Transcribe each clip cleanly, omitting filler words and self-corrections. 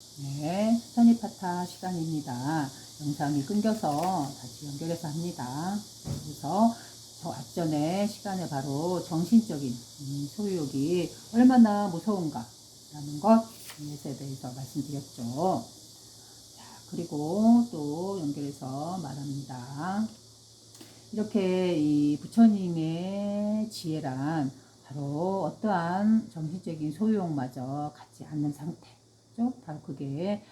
네, 스타니파타 시간입니다. 영상이 끊겨서 다시 연결해서 합니다. 그래서 저 앞전에 시간에 바로 정신적인 소유욕이 얼마나 무서운가 라는 것에 대해서 말씀드렸죠. 자, 그리고 또 연결해서 말합니다. 이렇게 이 부처님의 지혜란 바로 어떠한 정신적인 소유욕마저 갖지 않는 상태죠. 바로 그게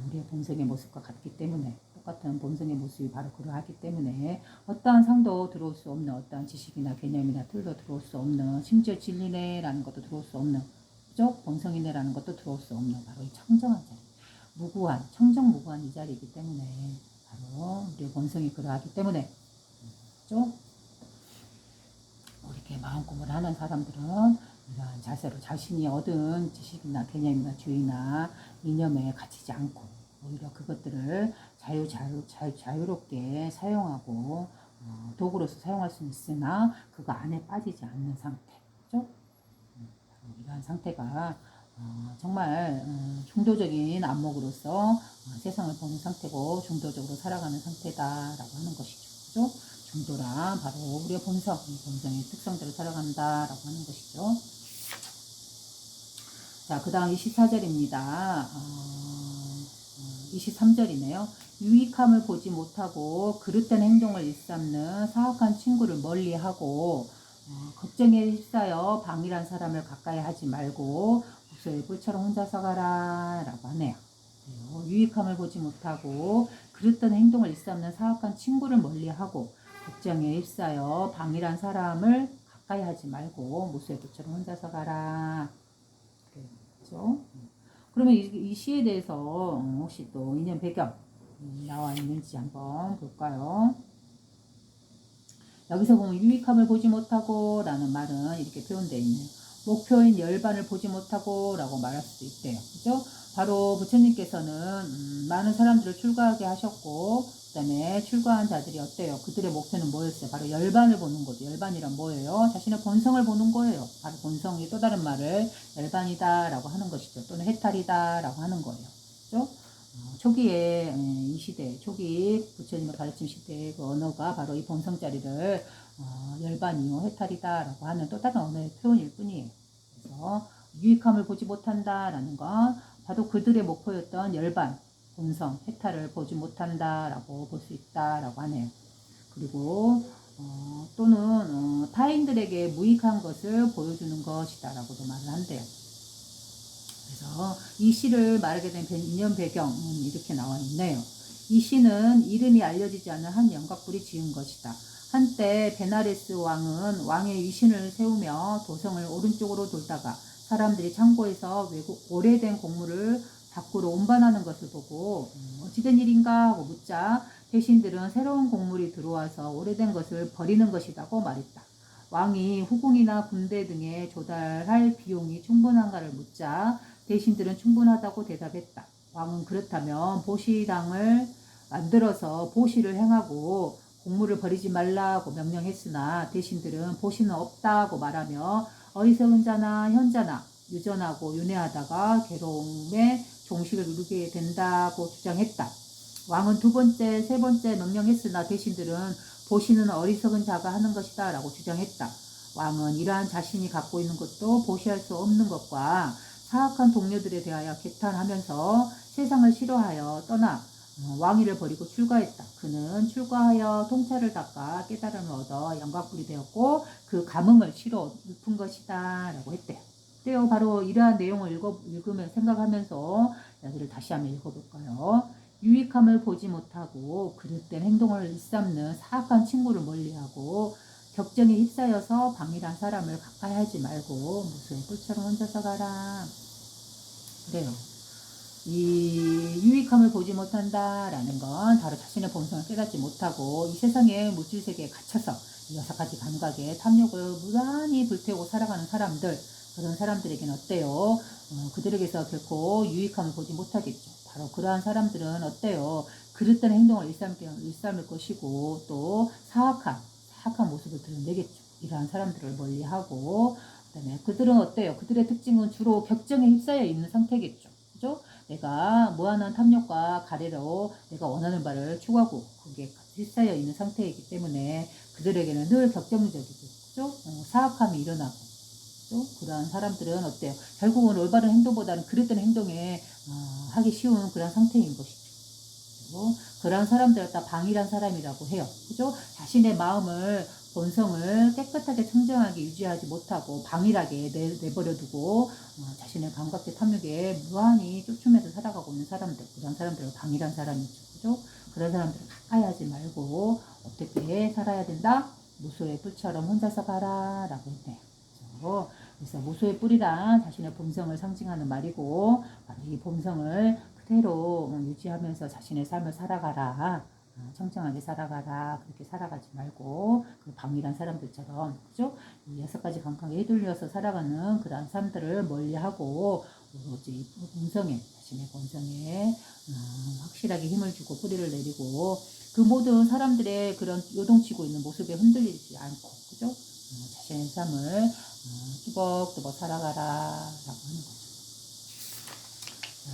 우리의 본성의 모습과 같기 때문에, 똑같은 본성의 모습이 바로 그러하기 때문에 어떠한 상도 들어올 수 없는, 어떠한 지식이나 개념이나 틀도 들어올 수 없는, 심지어 진리네라는 것도 들어올 수 없는, 그죠? 본성이네라는 것도 들어올 수 없는 바로 이 청정한 자리, 무구한, 청정무구한 이 자리이기 때문에, 바로 우리의 본성이 그러하기 때문에, 그죠? 이렇게 마음고물 하는 사람들은 이러한 자세로 자신이 얻은 지식이나 개념이나 주의나 이념에 갇히지 않고 오히려 그것들을 자유롭게 사용하고 도구로서 사용할 수 있으나 그거 안에 빠지지 않는 상태죠. 이러한 상태가 정말 중도적인 안목으로서 세상을 보는 상태고 중도적으로 살아가는 상태다라고 하는 것이죠. 그죠? 중도란 바로 우리의 본성, 본성의 특성대로 살아간다라고 하는 것이죠. 자, 그 다음 24절입니다. 23절이네요. 유익함을 보지 못하고 그릇된 행동을 일삼는 사악한 친구를 멀리하고 걱정에 휩싸여 방일한 사람을 가까이 하지 말고 목소리 꿀처럼 혼자서 가라 라고 하네요. 유익함을 보지 못하고 그릇된 행동을 일삼는 사악한 친구를 멀리하고 걱정에 휩싸여 방일한 사람을 가까이 하지 말고 모수의 불처럼 혼자서 가라. 그렇죠? 그러면 이 시에 대해서 혹시 또 이념 배경 나와 있는지 한번 볼까요? 여기서 보면 유익함을 보지 못하고 라는 말은 이렇게 표현되어 있네요. 목표인 열반을 보지 못하고 라고 말할 수도 있대요. 그죠? 바로 부처님께서는 많은 사람들을 출가하게 하셨고 그 다음에 출가한 자들이 어때요? 그들의 목표는 뭐였어요? 바로 열반을 보는 거죠. 열반이란 뭐예요? 자신의 본성을 보는 거예요. 바로 본성이 또 다른 말을 열반이다 라고 하는 것이죠. 또는 해탈이다 라고 하는 거예요. 그죠? 초기에 이 시대, 초기 부처님의 가르침 시대의 그 언어가 바로 이 본성자리를 열반이요 해탈이다라고 하는 또 다른 언어의 표현일 뿐이에요. 그래서 유익함을 보지 못한다라는 건 바로 그들의 목표였던 열반, 본성, 해탈을 보지 못한다라고 볼 수 있다라고 하네요. 그리고 또는 타인들에게 무익한 것을 보여주는 것이다라고도 말을 한대요. 그래서 이 시를 말하게 된 이념 배경은 이렇게 나와 있네요. 이 시는 이름이 알려지지 않은 한 영각불이 지은 것이다. 한때 베나레스 왕은 왕의 위신을 세우며 도성을 오른쪽으로 돌다가 사람들이 창고에서 오래된 곡물을 밖으로 운반하는 것을 보고 어찌된 일인가 하고 묻자 대신들은 새로운 곡물이 들어와서 오래된 것을 버리는 것이라고 말했다. 왕이 후궁이나 군대 등에 조달할 비용이 충분한가를 묻자 대신들은 충분하다고 대답했다. 왕은 그렇다면 보시당을 만들어서 보시를 행하고 곡물을 버리지 말라고 명령했으나 대신들은 보시는 없다고 말하며 어리석은 자나 현자나 유전하고 윤회하다가 괴로움에 종식을 누르게 된다고 주장했다. 왕은 두 번째, 세 번째 명령했으나 대신들은 보시는 어리석은 자가 하는 것이다 라고 주장했다. 왕은 이러한 자신이 갖고 있는 것도 보시할 수 없는 것과 사악한 동료들에 대하여 개탄하면서 세상을 싫어하여 떠나 왕위를 버리고 출가했다. 그는 출가하여 통찰을 닦아 깨달음을 얻어 영각불이 되었고 그 감흥을 실어 읊은 것이다 라고 했대요. 그래요. 바로 이러한 내용을 읽으면 생각하면서 여기를 다시 한번 읽어볼까요? 유익함을 보지 못하고 그릇된 행동을 일삼는 사악한 친구를 멀리하고 격정에 휩싸여서 방일한 사람을 가까이 하지 말고 무수의 꿀처럼 혼자서 가라. 그래요. 이 유익함을 보지 못한다라는 건 바로 자신의 본성을 깨닫지 못하고 이 세상의 물질세계에 갇혀서 여섯 가지 감각에 탐욕을 무단히 불태우고 살아가는 사람들, 그런 사람들에게는 어때요? 그들에게서 결코 유익함을 보지 못하겠죠. 바로 그러한 사람들은 어때요? 그릇된 행동을 일삼을 것이고 또 사악한 모습을 드러내겠죠. 이러한 사람들을 멀리하고 그다음에 그들은 어때요? 그들의 특징은 주로 격정에 휩싸여 있는 상태겠죠. 그죠? 내가 무한한 탐욕과 가래로 내가 원하는 바를 추구하고 그게 휩싸여 있는 상태이기 때문에 그들에게는 늘 격정적이고 그죠? 사악함이 일어나고 그죠? 그러한 사람들은 어때요? 결국은 올바른 행동보다는 그릇된 행동에 하기 쉬운 그런 상태인 것이죠. 그러한 사람들을 다 방이란 사람이라고 해요. 그죠? 자신의 마음을 본성을 깨끗하게 청정하게 유지하지 못하고 방일하게 내버려두고 자신의 감각적 탐욕에 무한히 쫓으면서 살아가고 있는 사람들, 그런 사람들을 방이란 사람이죠. 그죠? 그런 사람들을 가까이 하지 말고 어떻게 살아야 된다? 무소의 뿔처럼 혼자서 가라 라고 했네요. 그죠? 그래서 무소의 뿔이란 자신의 본성을 상징하는 말이고 이 본성을 그대로 유지하면서 자신의 삶을 살아가라. 청정하게 살아가라. 그렇게 살아가지 말고 그 방일한 사람들처럼 그죠? 이 6가지 감각에 휘둘려서 살아가는 그러한 사람들을 멀리하고 오로지 본성에 자신의 본성에 확실하게 힘을 주고 뿌리를 내리고 그 모든 사람들의 그런 요동치고 있는 모습에 흔들리지 않고 그죠? 자신의 삶을 뚜벅뚜벅 살아가라 라고 하는 거죠.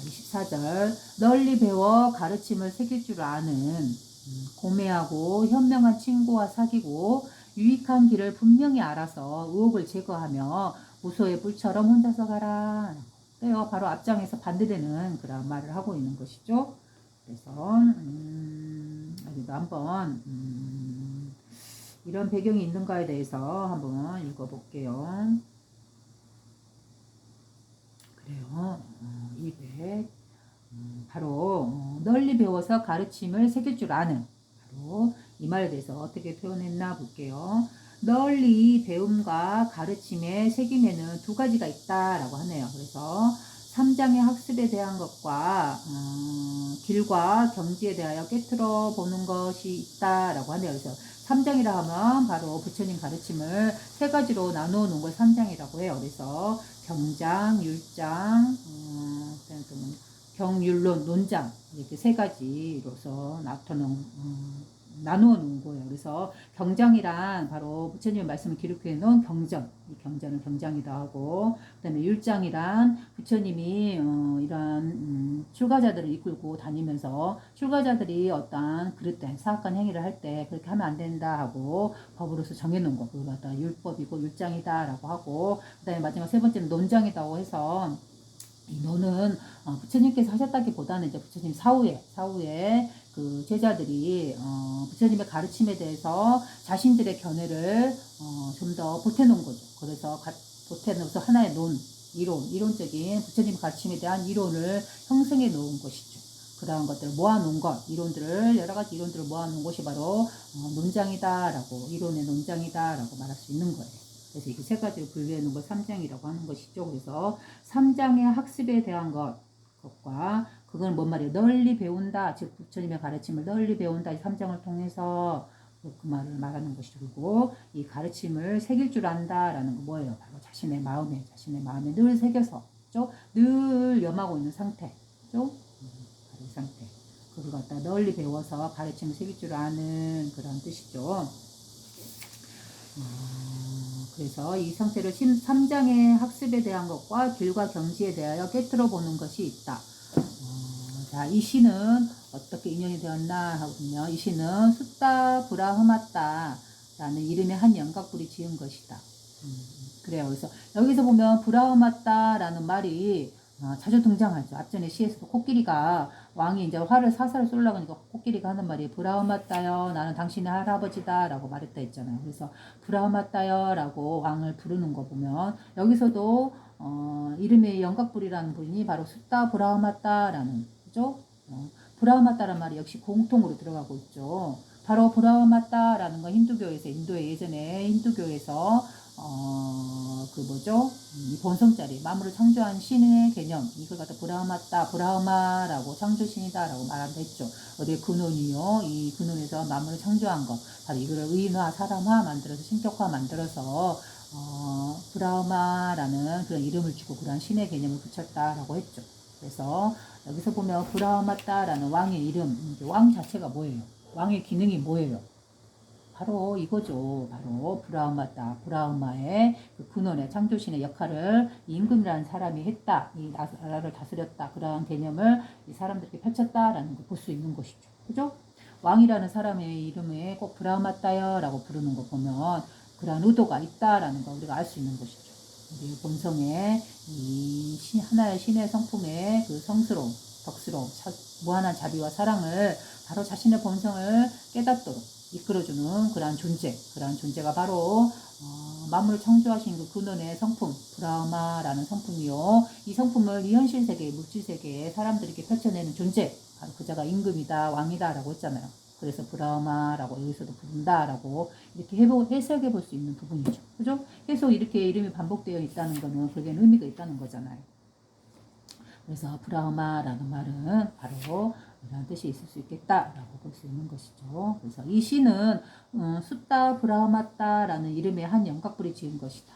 24절 널리 배워 가르침을 새길 줄 아는 고매하고 현명한 친구와 사귀고 유익한 길을 분명히 알아서 의혹을 제거하며 무소의 뿔처럼 혼자서 가라. 그래요. 바로 앞장에서 반대되는 그런 말을 하고 있는 것이죠. 그래서 여기도 한번 이런 배경이 있는가에 대해서 한번 읽어볼게요. 그래요. 200 바로 널리 배워서 가르침을 새길 줄 아는 바로 이 말에 대해서 어떻게 표현했나 볼게요. 널리 배움과 가르침의 새김에는 2가지가 있다라고 하네요. 그래서 3장의 학습에 대한 것과 길과 경지에 대하여 깨트려 보는 것이 있다라고 하네요. 그래서 3장이라 하면 바로 부처님 가르침을 3가지로 나누어 놓은 걸 3장이라고 해요. 그래서 경장, 율장, 경율론, 논장 이렇게 3가지로서 나누어 놓은 거예요. 그래서 경장이란 바로 부처님의 말씀을 기록해 놓은 경전, 이 경전은 경장이다 하고 그다음에 율장이란 부처님이 이러한 출가자들을 이끌고 다니면서 출가자들이 어떠한 그릇된 사악한 행위를 할 때 그렇게 하면 안 된다 하고 법으로서 정해놓은 거 그걸 갖다 율법이고 율장이다라고 하고 그다음에 마지막 3번째는 논장이다고 해서 이 논은 부처님께서 하셨다기보다는 이제 부처님 사후에 그 제자들이 부처님의 가르침에 대해서 자신들의 견해를 좀 더 보태놓은 거죠. 그래서 보태놓아서 하나의 이론적인 부처님 가르침에 대한 이론을 형성해 놓은 것이죠. 그러한 것들을 모아놓은 것, 여러 가지 이론들을 모아놓은 것이 바로 논장이다라고, 이론의 논장이다라고 말할 수 있는 거예요. 그래서 이렇게 3가지로 분류해 놓은 걸 3장이라고 하는 것이죠. 그래서 3장의 학습에 대한 것과 그건 뭔 말이에요? 널리 배운다. 즉 부처님의 가르침을 널리 배운다. 이 3장을 통해서 그 말을 말하는 것이죠. 그리고 이 가르침을 새길 줄 안다라는 거 뭐예요? 바로 자신의 마음에 늘 새겨서 그죠? 늘 염하고 있는 상태. 그죠? 바로 이 상태. 그걸 갖다 널리 배워서 가르침을 새길 줄 아는 그런 뜻이죠. 그래서 이 상태를 3장의 학습에 대한 것과 길과 경지에 대하여 깨트려 보는 것이 있다. 자, 이 시는 어떻게 인연이 되었나 하거든요. 이 시는 숫다 브라흐마따 라는 이름의 한 영각불이 지은 것이다. 그래요. 그래서 여기서 보면 브라흐마따 라는 말이 자주 등장하죠. 앞전에 시에서도 코끼리가 왕이 이제 화를 사사를 쏠려고 하니까 코끼리가 하는 말이 브라흐마따여 나는 당신의 할아버지다 라고 말했다 했잖아요. 그래서 브라흐마따여 라고 왕을 부르는 거 보면 여기서도 이름의 영각불이라는 분이 바로 숫다 브라흐마따라는 그죠? 브라흐마따라는 말이 역시 공통으로 들어가고 있죠. 바로 브라흐마따라는 건 힌두교에서 인도의 예전에 힌두교에서 이 본성자리, 만물을 창조한 신의 개념, 이걸 갖다 브라흐마라고 창조신이다라고 말한다 했죠. 어디에 근원이요? 이 근원에서 만물을 창조한 것, 바로 이거를 의인화, 사람화 만들어서, 신격화 만들어서, 브라흐마라는 그런 이름을 주고 그런 신의 개념을 붙였다라고 했죠. 그래서 여기서 보면 브라흐마따라는 왕의 이름, 왕 자체가 뭐예요? 왕의 기능이 뭐예요? 바로 이거죠. 바로 브라흐마다. 브라흐마의 그 근원의 창조신의 역할을 임금이라는 사람이 했다. 이 나라를 다스렸다. 그러한 개념을 이 사람들에게 펼쳤다라는 걸 볼 수 있는 것이죠. 그죠? 왕이라는 사람의 이름에 꼭 브라흐마다여라고 부르는 거 보면 그러한 의도가 있다라는 걸 우리가 알 수 있는 것이죠. 우리 본성의 이 하나의 신의 성품의 그 성스러움, 덕스러움, 무한한 자비와 사랑을 바로 자신의 본성을 깨닫도록 이끌어주는 그러한 존재가 바로 만물을 창조하신 그 근원의 성품, 브라흐마라는 성품이요. 이 성품을 이 현실 세계, 물질 세계에 사람들에게 펼쳐내는 존재, 바로 그자가 임금이다, 왕이다라고 했잖아요. 그래서 브라흐마라고 여기서도 부른다라고 이렇게 해석해 볼 수 있는 부분이죠. 그죠? 계속 이렇게 이름이 반복되어 있다는 거는 그게 의미가 있다는 거잖아요. 그래서 브라흐마라는 말은 바로 이런 뜻이 있을 수 있겠다라고 볼 수 있는 것이죠. 그래서 이 시는 숫다 브라흐마따라는 이름의 한 영각불이 지은 것이다.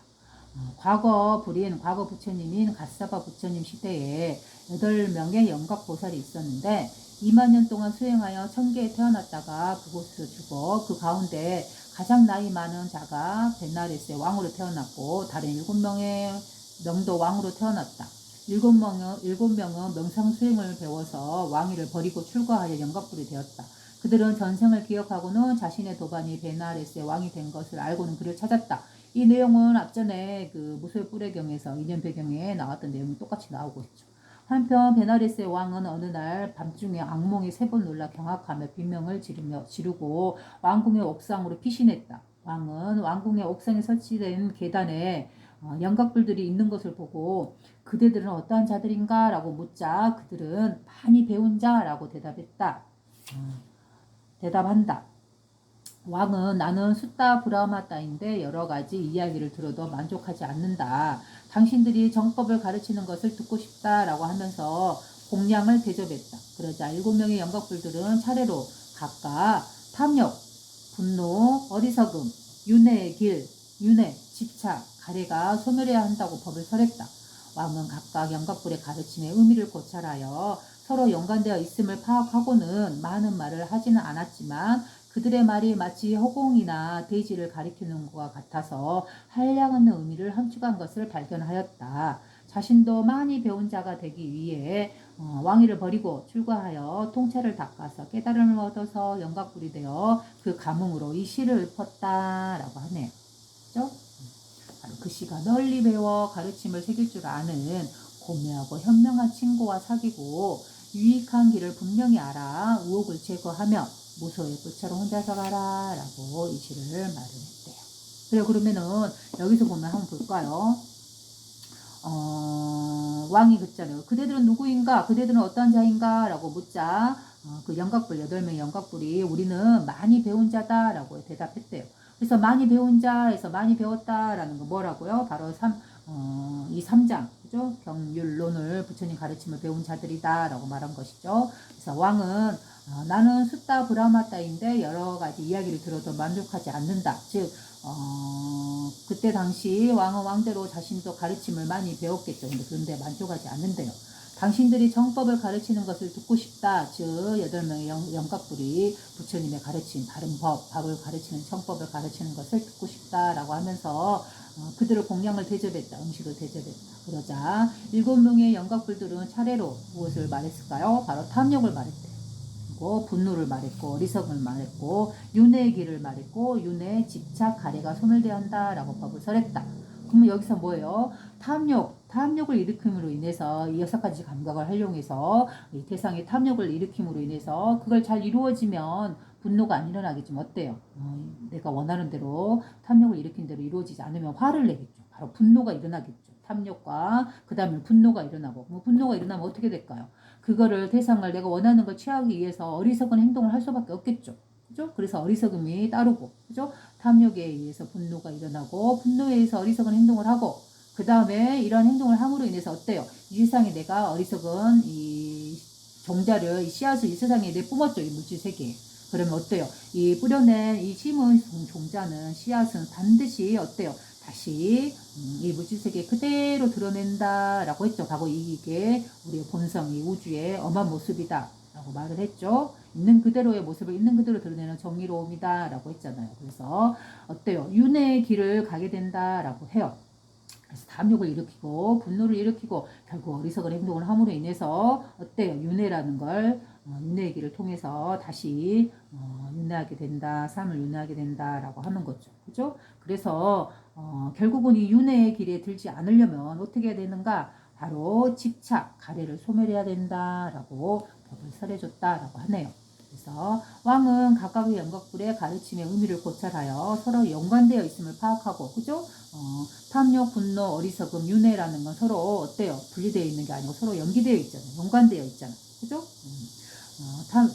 과거 부처님인 갓사바 부처님 시대에 8명의 영각보살이 있었는데 2만 년 동안 수행하여 천계에 태어났다가 그곳에서 죽어 그 가운데 가장 나이 많은 자가 베나레스의 왕으로 태어났고 다른 7명의 명도 왕으로 태어났다. 7명은 명상 수행을 배워서 왕위를 버리고 출가하여 영각불이 되었다. 그들은 전생을 기억하고는 자신의 도반이 베나레스의 왕이 된 것을 알고는 그를 찾았다. 이 내용은 앞전에 그 무소의 뿔의경에서 이년 배경에 나왔던 내용이 똑같이 나오고 있죠. 한편 베나레스의 왕은 어느 날 밤중에 악몽에 3번 놀라 경악하며 비명을 지르고 왕궁의 옥상으로 피신했다. 왕은 왕궁의 옥상에 설치된 계단에 영각불들이 있는 것을 보고 그대들은 어떠한 자들인가? 라고 묻자 그들은 많이 배운 자라고 대답한다. 왕은 나는 숫다 브라마따인데 여러 가지 이야기를 들어도 만족하지 않는다. 당신들이 정법을 가르치는 것을 듣고 싶다라고 하면서 공양을 대접했다. 그러자 7명의 영각불들은 차례로 각각 탐욕, 분노, 어리석음, 윤회의 길, 윤회, 집착, 가래가 소멸해야 한다고 법을 설했다. 왕은 각각 영각불의 가르침의 의미를 고찰하여 서로 연관되어 있음을 파악하고는 많은 말을 하지는 않았지만 그들의 말이 마치 허공이나 대지를 가리키는 것과 같아서 한량없는 의미를 함축한 것을 발견하였다. 자신도 많이 배운 자가 되기 위해 왕위를 버리고 출가하여 통찰을 닦아서 깨달음을 얻어서 영각불이 되어 그 감흥으로 이 시를 읊었다라고 하네요. 그렇죠? 바로 그 시가 널리 배워 가르침을 새길 줄 아는 고매하고 현명한 친구와 사귀고 유익한 길을 분명히 알아 우혹을 제거하며 무소의 끝처럼 혼자서 가라 라고 이 시를 말을 했대요. 그래 그러면은 여기서 보면 한번 볼까요? 왕이 그랬잖아요. 그대들은 누구인가? 그대들은 어떤 자인가? 라고 묻자 그 영각불 8명의 영각불이 우리는 많이 배운 자다 라고 대답했대요. 그래서 많이 배운 자에서 많이 배웠다라는 거 뭐라고요? 바로 이 3장 그죠? 경율론을 부처님 가르침을 배운 자들이다 라고 말한 것이죠. 그래서 왕은 나는 숫다 브라마따인데 여러 가지 이야기를 들어도 만족하지 않는다. 즉 그때 당시 왕은 왕대로 자신도 가르침을 많이 배웠겠죠. 그런데 만족하지 않는데요. 당신들이 정법을 가르치는 것을 듣고 싶다. 즉 8명의 영각불이 부처님의 가르친 바른 법을 가르치는 정법을 가르치는 것을 듣고 싶다라고 하면서 그들을 공양을 대접했다. 음식을 대접했다. 그러자 7명의 영각불들은 차례로 무엇을 말했을까요? 바로 탐욕을 말했대요. 그리고 분노를 말했고 어리석음을 말했고 윤회의 길을 말했고 윤회, 집착, 가래가 소멸되어야 한다라고 법을 설했다. 그러면 여기서 뭐예요? 탐욕을 일으킴으로 인해서 이 6가지 감각을 활용해서 이 대상의 탐욕을 일으킴으로 인해서 그걸 잘 이루어지면 분노가 안 일어나겠지만 어때요? 내가 원하는 대로 탐욕을 일으킨 대로 이루어지지 않으면 화를 내겠죠. 바로 분노가 일어나겠죠. 탐욕과 그 다음에 분노가 일어나고 분노가 일어나면 어떻게 될까요? 그거를 대상을 내가 원하는 걸 취하기 위해서 어리석은 행동을 할 수밖에 없겠죠. 그죠? 그래서 어리석음이 따르고, 그죠? 탐욕에 의해서 분노가 일어나고, 분노에 의해서 어리석은 행동을 하고, 그 다음에 이러한 행동을 함으로 인해서 어때요? 이 세상에 내가 어리석은 이 종자를, 이 씨앗을 이 세상에 내뿜었죠. 이 물질 세계에. 그러면 어때요? 이 뿌려낸 이 심은 종자는, 씨앗은 반드시 어때요? 다시 이 물질세계 그대로 드러낸다라고 했죠. 바로 이게 우리의 본성, 이 우주의 엄한 모습이다. 라고 말을 했죠. 있는 그대로의 모습을 있는 그대로 드러내는 정의로움이다 라고 했잖아요. 그래서 어때요? 윤회의 길을 가게 된다라고 해요. 그래서 탐욕을 일으키고 분노를 일으키고 결국 어리석은 행동을 함으로 인해서 어때요? 윤회라는 걸 윤회의 길을 통해서 다시 윤회하게 된다, 삶을 윤회하게 된다라고 하는 거죠. 그죠? 그래서 결국은 이 윤회의 길에 들지 않으려면 어떻게 해야 되는가? 바로 집착, 가래를 소멸해야 된다라고 법을 설해줬다라고 하네요. 그래서 왕은 각각의 영각불의 가르침의 의미를 고찰하여 서로 연관되어 있음을 파악하고, 그죠? 탐욕, 분노, 어리석음, 윤회라는 건 서로 어때요? 분리되어 있는 게 아니고 서로 연기되어 있잖아요. 연관되어 있잖아요. 그죠?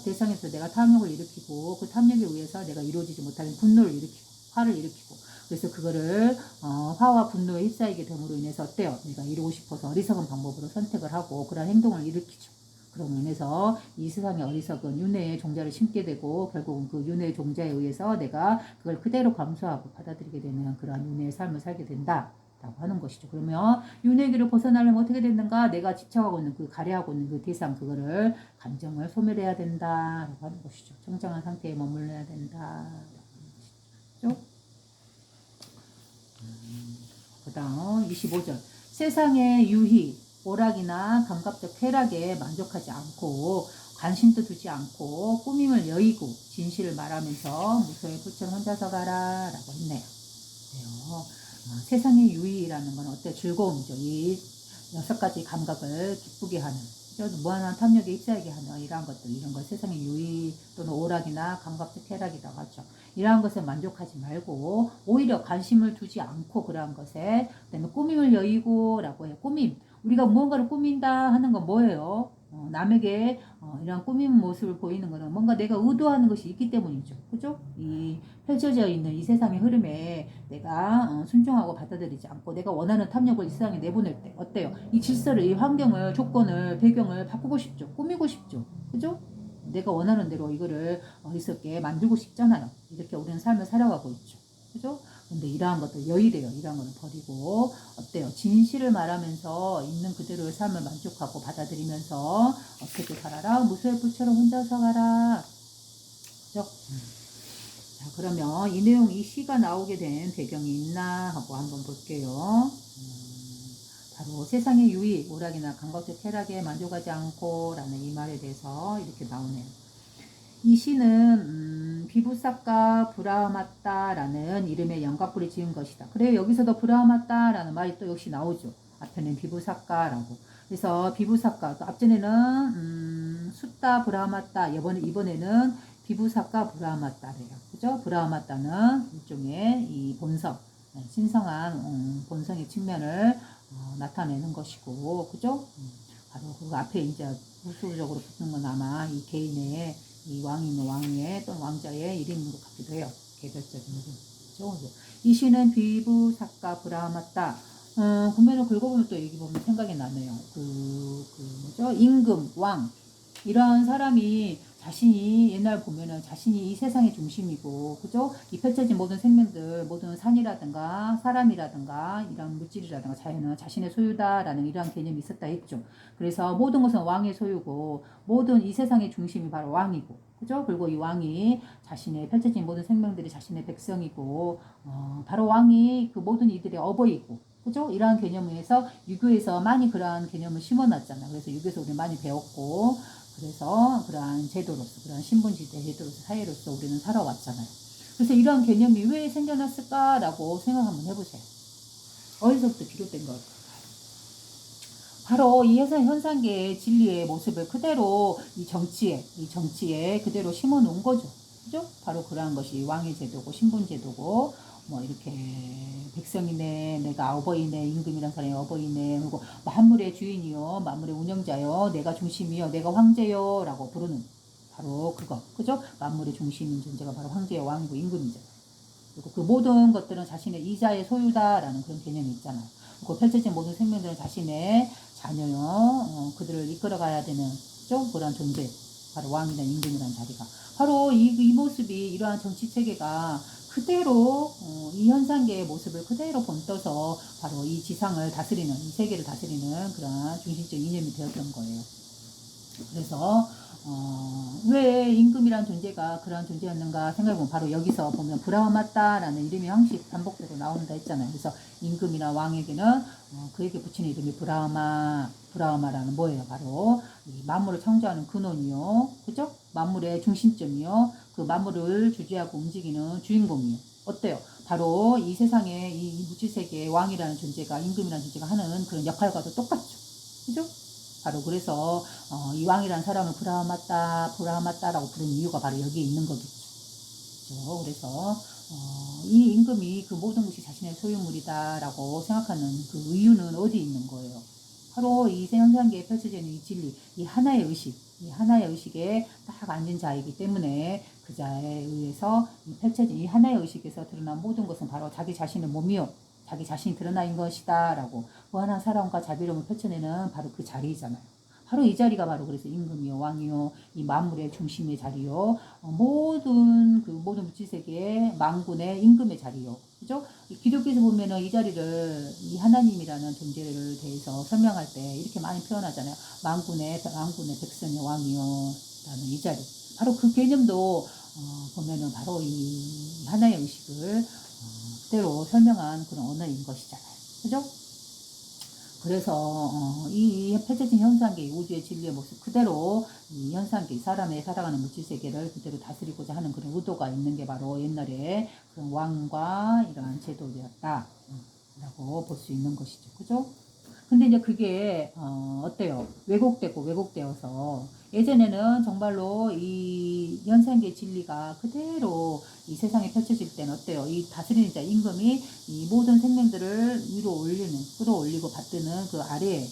대상에서 내가 탐욕을 일으키고 그 탐욕에 의해서 내가 이루어지지 못하는 분노를 일으키고 화를 일으키고 그래서 그거를 화와 분노에 휩싸이게 됨으로 인해서 어때요? 내가 이루고 싶어서 어리석은 방법으로 선택을 하고 그런 행동을 일으키죠. 그로 인해서 이 세상의 어리석은 윤회의 종자를 심게 되고 결국은 그 윤회의 종자에 의해서 내가 그걸 그대로 감수하고 받아들이게 되는 그런 윤회의 삶을 살게 된다. 라고 하는 것이죠. 그러면 윤회의 길을 벗어나려면 어떻게 됐는가? 내가 집착하고 있는 그 가려하고 있는 그 대상 그거를 감정을 소멸해야 된다. 라고 하는 것이죠. 청정한 상태에 머물러야 된다. 라고 하는 것이죠. 그 다음 25절. 세상의 유희, 오락이나 감각적 쾌락에 만족하지 않고 관심도 두지 않고 꾸밈을 여의고 진실을 말하면서 무소의 불처럼 혼자서 가라 라고 했네요. 세상의 유희라는 건 어때? 즐거움이죠. 이 6가지 감각을 기쁘게 하는 무한한 탐욕에 휩싸이게 하는 이러한 것들, 이런 걸 세상의 유희 또는 오락이나 감각적 쾌락이라고 하죠. 이러한 것에 만족하지 말고 오히려 관심을 두지 않고 그러한 것에 그다음에 꾸밈을 여의고 라고 해요. 꾸밈. 우리가 무언가를 꾸민다 하는 건 뭐예요? 남에게 이런 꾸민 모습을 보이는 것은 뭔가 내가 의도하는 것이 있기 때문이죠. 그죠? 이 펼쳐져 있는 이 세상의 흐름에 내가 순종하고 받아들이지 않고 내가 원하는 탐욕을 이 세상에 내보낼 때 어때요? 이 질서를, 이 환경을, 조건을, 배경을 바꾸고 싶죠. 꾸미고 싶죠. 그죠? 내가 원하는 대로 이거를 어리석게 만들고 싶잖아요. 이렇게 우리는 삶을 살아가고 있죠. 그죠? 근데 이러한 것들 여의래요. 이러한 것을 버리고 어때요? 진실을 말하면서 있는 그대로의 삶을 만족하고 받아들이면서 어떻게 살아라? 무소의 불처럼 혼자서 가라. 그죠? 자, 그러면 이 내용, 이 시가 나오게 된 배경이 있나 하고 한번 볼게요. 바로 세상의 유의, 오락이나 감각적 쾌락에 만족하지 않고 라는 이 말에 대해서 이렇게 나오네요. 이 시는 비부사카 브라마타라는 이름의 영각불이 지은 것이다. 그래요. 여기서도 브라마타라는 말이 또 역시 나오죠. 앞에는 비부사카라고. 그래서 비부사카, 또 앞전에는 숫다 브라마타, 이번에는 비부사카 브라마타래요. 그죠? 브라마타는 일종의 이 본성, 신성한 본성의 측면을 나타내는 것이고, 그죠? 바로 그 앞에 이제 우수적으로 붙는 건 아마 이 개인의 이 왕이 있는 왕의 또는 왕자의 이름인 것 같기도 해요. 개별적인 이름. 그죠? 이 시는 비부사카 브라마타. 보면은 긁어보면 또 여기 보면 생각이 나네요. 뭐죠? 임금, 왕. 이러한 사람이 자신이 옛날 보면은 자신이 이 세상의 중심이고, 그죠? 이 펼쳐진 모든 생명들, 모든 산이라든가 사람이라든가 이런 물질이라든가 자연은 자신의 소유다라는 이러한 개념이 있었다 했죠. 그래서 모든 것은 왕의 소유고, 모든 이 세상의 중심이 바로 왕이고, 그죠? 그리고 이 왕이 자신의 펼쳐진 모든 생명들이 자신의 백성이고, 바로 왕이 그 모든 이들의 어버이고, 그죠? 이러한 개념에서 유교에서 많이 그러한 개념을 심어놨잖아요. 그래서 유교에서 우리 많이 배웠고, 그래서 그러한 제도로서, 그러한 신분지대 제도로서, 사회로서 우리는 살아왔잖아요. 그래서 이러한 개념이 왜 생겨났을까라고 생각 한번 해보세요. 어디서부터 비롯된 걸까요? 바로 이 현상계의 진리의 모습을 그대로 이 정치에 그대로 심어 놓은 거죠. 그죠? 바로 그러한 것이 왕의 제도고, 신분제도고, 뭐 이렇게 백성이네, 내가 어버이네, 임금이란 사람이 어버이네, 그리고 만물의 주인이요, 만물의 운영자요, 내가 중심이요, 내가 황제요 라고 부르는 바로 그거. 그죠? 만물의 중심인 존재가 바로 황제요, 왕이고 임금이죠. 그리고 그 모든 것들은 자신의 이자의 소유다라는 그런 개념이 있잖아요. 그 펼쳐진 모든 생명들은 자신의 자녀요, 그들을 이끌어가야 되는 그런 존재, 바로 왕이나 임금이라는 자리가. 바로 이 모습이 이러한 정치 체계가 그대로 이 현상계의 모습을 그대로 본떠서 바로 이 지상을 다스리는, 이 세계를 다스리는 그런 중심적 이념이 되었던 거예요. 그래서 왜 임금이란 존재가 그런 존재였는가 생각해보면 바로 여기서 보면 브라흐마따라는 이름이 항상 반복되고 나온다 했잖아요. 그래서 임금이나 왕에게는 그에게 붙이는 이름이 브라흐마라는 뭐예요? 바로 이 만물을 창조하는 근원이요. 그죠? 만물의 중심점이요. 그 만물을 주재하고 움직이는 주인공이요. 어때요? 바로 이 세상에 이 무지세계의 왕이라는 존재가 임금이라는 존재가 하는 그런 역할과도 똑같죠. 그죠? 바로 그래서 이 왕이라는 사람을 브라하마따라고 부르는 이유가 바로 여기에 있는 거겠죠. 그렇죠? 그래서 이 임금이 그 모든 것이 자신의 소유물이다라고 생각하는 그 이유는 어디 있는 거예요? 바로 이 현상계에 펼쳐지는 이 진리, 이 하나의 의식, 이 하나의 의식에 딱 앉은 자이기 때문에 그 자에 의해서 펼쳐진 이 하나의 의식에서 드러난 모든 것은 바로 자기 자신의 몸이요. 자기 자신이 드러나는 것이다 라고 무한한 사랑과 자비로움을 펼쳐내는 바로 그 자리이잖아요. 바로 이 자리가 바로 그래서 임금이요 왕이요 이 만물의 중심의 자리요 모든 물질세계의 만군의 임금의 자리요 그죠? 기독교에서 보면은 이 자리를 이 하나님이라는 존재를 대해서 설명할 때 이렇게 많이 표현하잖아요. 만군의 백성의 왕이요 라는 이 자리 바로 그 개념도 보면은 바로 이 하나의 의식을 그대로 설명한 그런 언어인 것이잖아요. 그죠? 그래서 이 펼쳐진 현상계, 우주의 진리의 모습 그대로 이 현상계, 사람의 살아가는 물질세계를 그대로 다스리고자 하는 그런 의도가 있는 게 바로 옛날에 그런 왕과 이러한 제도였다 라고 볼 수 있는 것이죠. 그죠? 근데 이제 그게 어때요? 왜곡되어서 예전에는 정말로 이 현상계 진리가 그대로 이 세상에 펼쳐질 때는 어때요? 이 다스리는 자 임금이 이 모든 생명들을 위로 끌어올리고 받드는 그 아래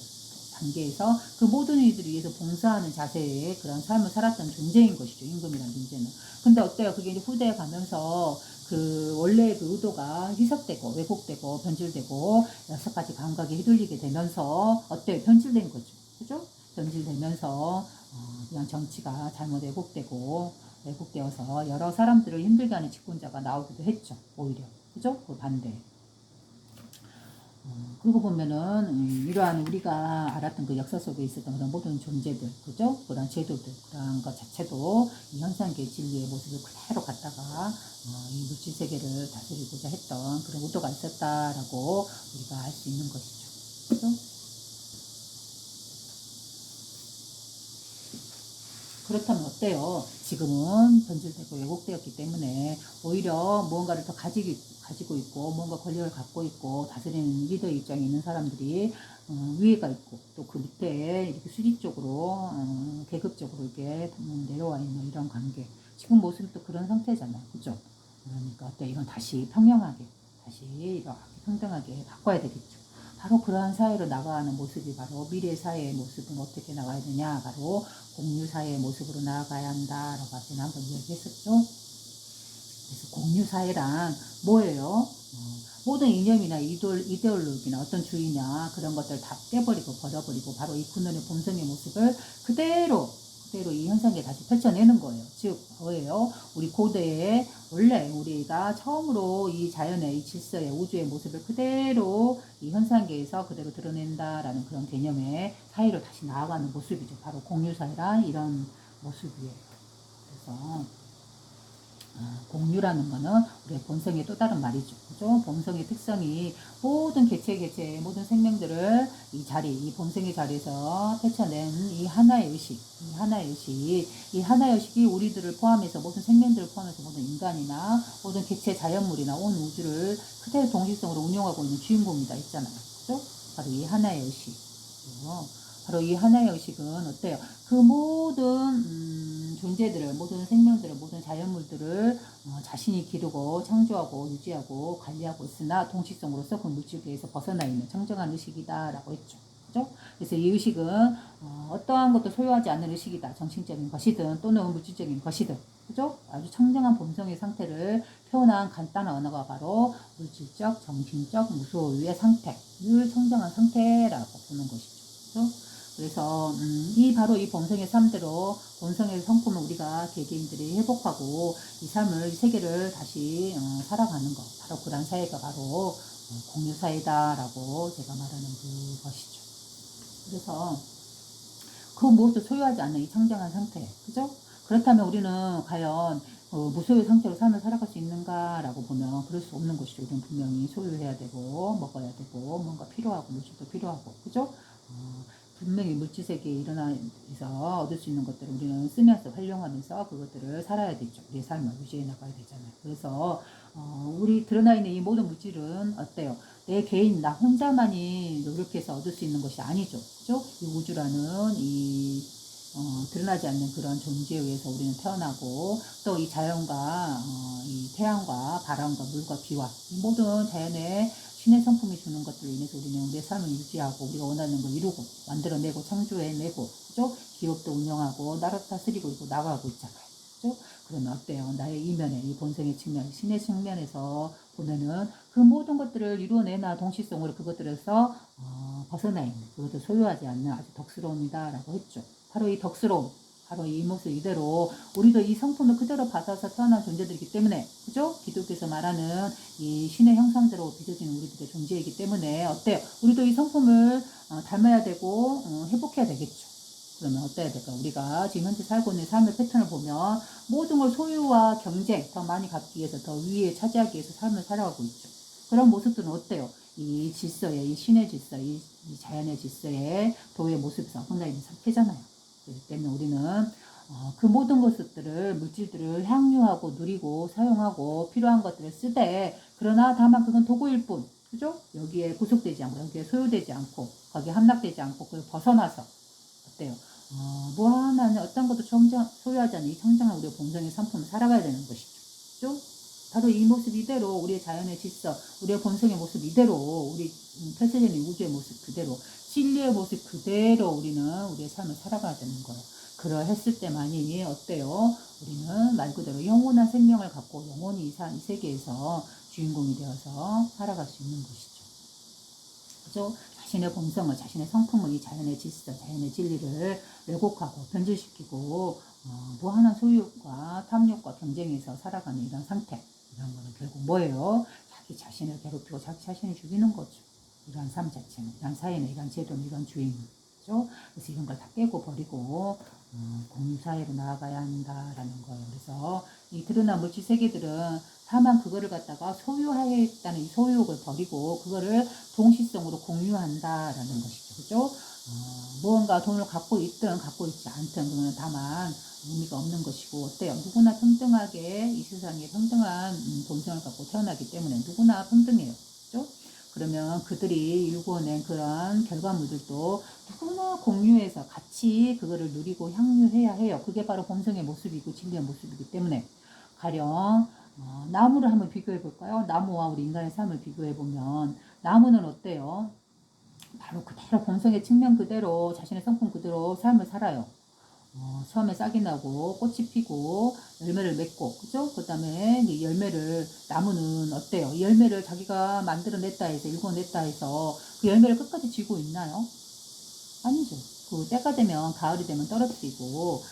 단계에서 그 모든 이들을 위해서 봉사하는 자세의 그런 삶을 살았던 존재인 것이죠. 임금이라는 존재는. 근데 어때요? 그게 이제 후대에 가면서 그 원래의 그 의도가 희석되고 왜곡되고 변질되고 여러 가지 감각에 휘둘리게 되면서 어때요? 변질된 거죠. 그죠? 변질되면서 그냥 정치가 잘못 왜곡되어서 여러 사람들을 힘들게 하는 집권자가 나오기도 했죠. 오히려. 그죠? 그 반대. 그러고 보면은 이러한 우리가 알았던 그 역사 속에 있었던 그런 모든 존재들, 그죠? 그런 제도들, 그런 것 자체도 이 현상계 진리의 모습을 그대로 갖다가 이 물질 세계를 다스리고자 했던 그런 의도가 있었다라고 우리가 알 수 있는 것이죠. 그죠? 그렇다면 어때요? 지금은 변질되고 왜곡되었기 때문에 오히려 무언가를 더 가지고 있고 뭔가 권력을 갖고 있고 다스리는 리더 입장에 있는 사람들이 위에가 있고 또 그 밑에 이렇게 수직적으로 계급적으로 이렇게 내려와 있는 이런 관계 지금 모습도 그런 상태잖아요. 그죠? 그러니까 어때 이건 다시 평등하게 이렇게 평등하게 바꿔야 되겠죠. 바로 그러한 사회로 나가는 모습이 바로 미래 사회의 모습은 어떻게 나가야 되냐 바로 공유 사회의 모습으로 나아가야 한다라고 앞에 한번 이야기했었죠. 그래서 공유 사회란 뭐예요? 모든 이념이나 이데올로기나 어떤 주의나 그런 것들 다 떼버리고 버려버리고 바로 이 근원의 본성의 모습을 그대로 이 현상에 다시 펼쳐내는 거예요. 즉 뭐예요? 우리 고대에 원래 우리가 처음으로 이 자연의 이 질서의 우주의 모습을 그대로 이 현상계에서 그대로 드러낸다라는 그런 개념의 사회로 다시 나아가는 모습이죠. 바로 공유사회란 이런 모습이에요. 그래서 공유라는 거는 우리의 본성의 또 다른 말이죠. 그죠? 본성의 특성이 모든 개체의 모든 생명들을 이 본성의 자리에서 펼쳐낸 이 하나의 의식이 우리들을 포함해서 모든 생명들을 포함해서 모든 인간이나 모든 개체 자연물이나 온 우주를 그대로 동질성으로 운용하고 있는 주인공이다 했잖아요. 그죠? 바로 이 하나의 의식. 바로 이 하나의 의식은 어때요? 그 모든 존재들을, 모든 생명들을, 모든 자연물들을 자신이 기르고 창조하고 유지하고 관리하고 있으나 동식성으로서 그 물질계에서 벗어나 있는 청정한 의식이다라고 했죠. 그죠? 그래서 이 의식은 어떠한 것도 소유하지 않는 의식이다. 정신적인 것이든 또는 물질적인 것이든. 그죠? 아주 청정한 본성의 상태를 표현한 간단한 언어가 바로 물질적, 정신적, 무소유의 상태를 청정한 상태라고 보는 것이죠. 그죠? 그래서 바로 이 본성의 삶대로 본성의 성품을 우리가 개개인들이 회복하고 이 삶을 이 세계를 다시 살아가는 것 바로 그런 사회가 바로 공유사회다라고 제가 말하는 그것이죠. 그래서 그 무엇도 소유하지 않는 이 청정한 상태. 그죠? 그렇다면 우리는 과연 무소유 상태로 삶을 살아갈 수 있는가라고 보면 그럴 수 없는 것이죠. 우리는 분명히 소유해야 되고 먹어야 되고 뭔가 필요하고 물질도 필요하고 그죠? 분명히 물질세계에 일어나서 얻을 수 있는 것들을 우리는 쓰면서 활용하면서 그것들을 살아야 되죠. 우리의 삶을 유지해 나가야 되잖아요. 그래서 우리 드러나 있는 이 모든 물질은 어때요? 내 개인 나 혼자만이 노력해서 얻을 수 있는 것이 아니죠. 그죠? 이 우주라는 이 드러나지 않는 그런 존재에 의해서 우리는 태어나고 또 이 자연과 이 태양과 바람과 물과 비와 이 모든 자연의 신의 성품이 주는 것들로 인해서 우리는 우리의 삶을 유지하고 우리가 원하는 걸 이루고 만들어내고 창조해내고 그죠? 기업도 운영하고 나라 다스리고 있고 나가고 있잖아요. 그죠? 그러면 어때요? 나의 이면에 이 본성의 측면, 신의 측면에서 보면은 그 모든 것들을 이루어내나 동시성으로 그것들에서 벗어나 있는 그것도 소유하지 않는 아주 덕스러움이다라고 했죠. 바로 이 덕스러움, 바로 이 모습 이대로 우리도 이 성품을 그대로 받아서 태어난 존재들이기 때문에 그죠? 기독교에서 말하는 이 신의 형상대로 빚어진 우리들의 존재이기 때문에 어때요? 우리도 이 성품을 닮아야 되고 회복해야 되겠죠. 그러면 어때야 될까? 우리가 지금 현재 살고 있는 삶의 패턴을 보면 모든 걸 소유와 경쟁 더 많이 갖기 위해서 더 위에 차지하기 위해서 삶을 살아가고 있죠. 그런 모습들은 어때요? 이 질서에, 이 신의 질서, 이 자연의 질서에 도의 모습에서 혼자 있는 상태잖아요. 그렇기 때문에 우리는 그 모든 것들을 물질들을 향유하고 누리고 사용하고 필요한 것들을 쓰되 그러나 다만 그건 도구일 뿐 그죠? 여기에 구속되지 않고 여기에 소유되지 않고 거기에 함락되지 않고 그걸 벗어나서 어때요? 무한한 어떤 것도 소유하지 않는 이 청정한 우리의 본성의 상품을 살아가야 되는 것이죠. 그죠? 바로 이 모습 이대로 우리의 자연의 질서, 우리의 본성의 모습 이대로 우리 펼쳐지는 우주의 모습 그대로 진리의 모습 그대로 우리는 우리의 삶을 살아가야 되는 거예요. 그러했을 때만이 어때요? 우리는 말 그대로 영원한 생명을 갖고 영원히 이 세계에서 주인공이 되어서 살아갈 수 있는 것이죠. 그죠? 자신의 본성을, 자신의 성품을 이 자연의 질서, 자연의 진리를 왜곡하고 변질시키고 무한한 소유욕과 탐욕과 경쟁에서 살아가는 이런 상태 이런 거는 결국 뭐예요? 자기 자신을 괴롭히고 자기 자신을 죽이는 거죠. 이런 삶 자체는, 이런 사회는, 이런 제도는, 이런 주인은. 그죠? 그래서 이런 걸 다 깨고 버리고 공유사회로 나아가야 한다라는 거예요. 그래서 이 드러난 물질 세계들은 다만 그거를 갖다가 소유하겠다는 이 소유욕을 버리고 그거를 동시성으로 공유한다라는 것이죠. 그죠? 무언가 돈을 갖고 있든 갖고 있지 않든 그거는 다만 의미가 없는 것이고 어때요? 누구나 평등하게 이 세상에 평등한 본성을 갖고 태어나기 때문에 누구나 평등해요. 그죠? 그러면 그들이 일궈낸 그런 결과물들도 누구나 공유해서 같이 그거를 누리고 향유해야 해요. 그게 바로 본성의 모습이고 진리의 모습이기 때문에 가령 나무를 한번 비교해 볼까요? 나무와 우리 인간의 삶을 비교해 보면 나무는 어때요? 바로 그대로 본성의 측면 그대로 자신의 성품 그대로 삶을 살아요. 처음에 싹이 나고 꽃이 피고 열매를 맺고 그죠? 그 다음에 열매를 나무는 어때요? 이 열매를 자기가 만들어냈다 해서 일궈냈다 해서 그 열매를 끝까지 쥐고 있나요? 아니죠. 그 때가 되면 가을이 되면 떨어뜨리고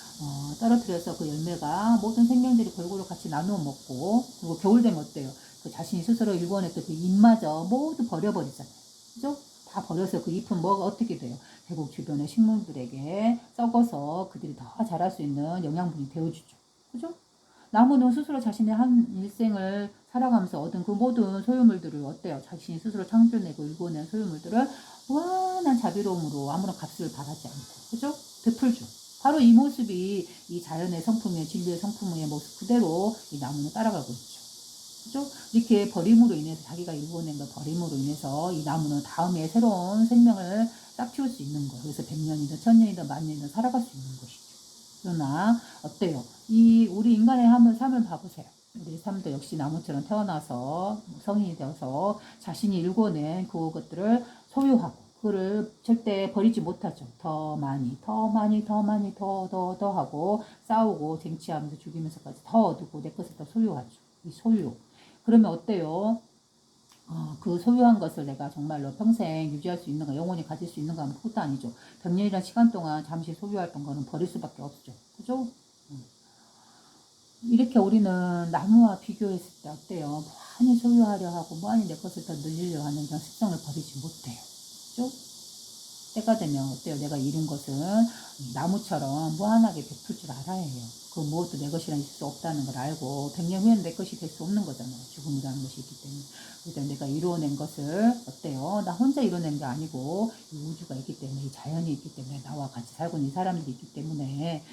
떨어뜨려서 그 열매가 모든 생명들이 골고루 같이 나누어 먹고 그리고 겨울 되면 어때요? 그 자신이 스스로 일궈냈던 그 잎마저 모두 버려버리잖아요. 그죠? 다 버려서 그 잎은 뭐가 어떻게 돼요? 결국 주변의 식물들에게 썩어서 그들이 더 자랄 수 있는 영양분이 되어주죠. 그죠? 나무는 스스로 자신의 한 일생을 살아가면서 얻은 그 모든 소유물들을 어때요? 자신이 스스로 창조내고 일궈낸 소유물들을 무한한 자비로움으로 아무런 값을 바라지 않고, 그죠? 베풀죠. 바로 이 모습이 이 자연의 성품의 진리의 성품의 모습 그대로 이 나무는 따라가고 있죠. 그죠? 이렇게 버림으로 인해서 자기가 일궈낸 걸 버림으로 인해서 이 나무는 다음에 새로운 생명을 딱 키울 수 있는 거예요. 그래서 100년이든 1000년이든 만년이든 살아갈 수 있는 것이죠. 그러나 어때요? 이 우리 인간의 삶을 봐보세요. 우리 삶도 역시 나무처럼 태어나서 성인이 되어서 자신이 일궈낸 그것들을 소유하고 그거를 절대 버리지 못하죠. 더 많이 더 하고 싸우고 쟁취하면서 죽이면서까지 더 얻고 내 것을 더 소유하죠. 이 소유. 그러면 어때요? 그 소유한 것을 내가 정말로 평생 유지할 수 있는가, 영원히 가질 수 있는가 하면 그것도 아니죠. 100년이라는 시간 동안 잠시 소유했던 거는 버릴 수밖에 없죠. 그죠? 이렇게 우리는 나무와 비교했을 때 어때요? 많이 소유하려 하고, 많이 내 것을 더 늘리려 하는 그런 습성을 버리지 못해요. 그죠? 때가 되면 어때요? 내가 이룬 것은 나무처럼 무한하게 베풀 줄 알아야 해요. 그 무엇도 내 것이란 있을 수 없다는 걸 알고 100년 후에는 내 것이 될 수 없는 거잖아요. 죽음이라는 것이 있기 때문에. 그래서 내가 이루어낸 것을 어때요? 나 혼자 이루어낸 게 아니고 이 우주가 있기 때문에 이 자연이 있기 때문에 나와 같이 살고 있는 사람들이 있기 때문에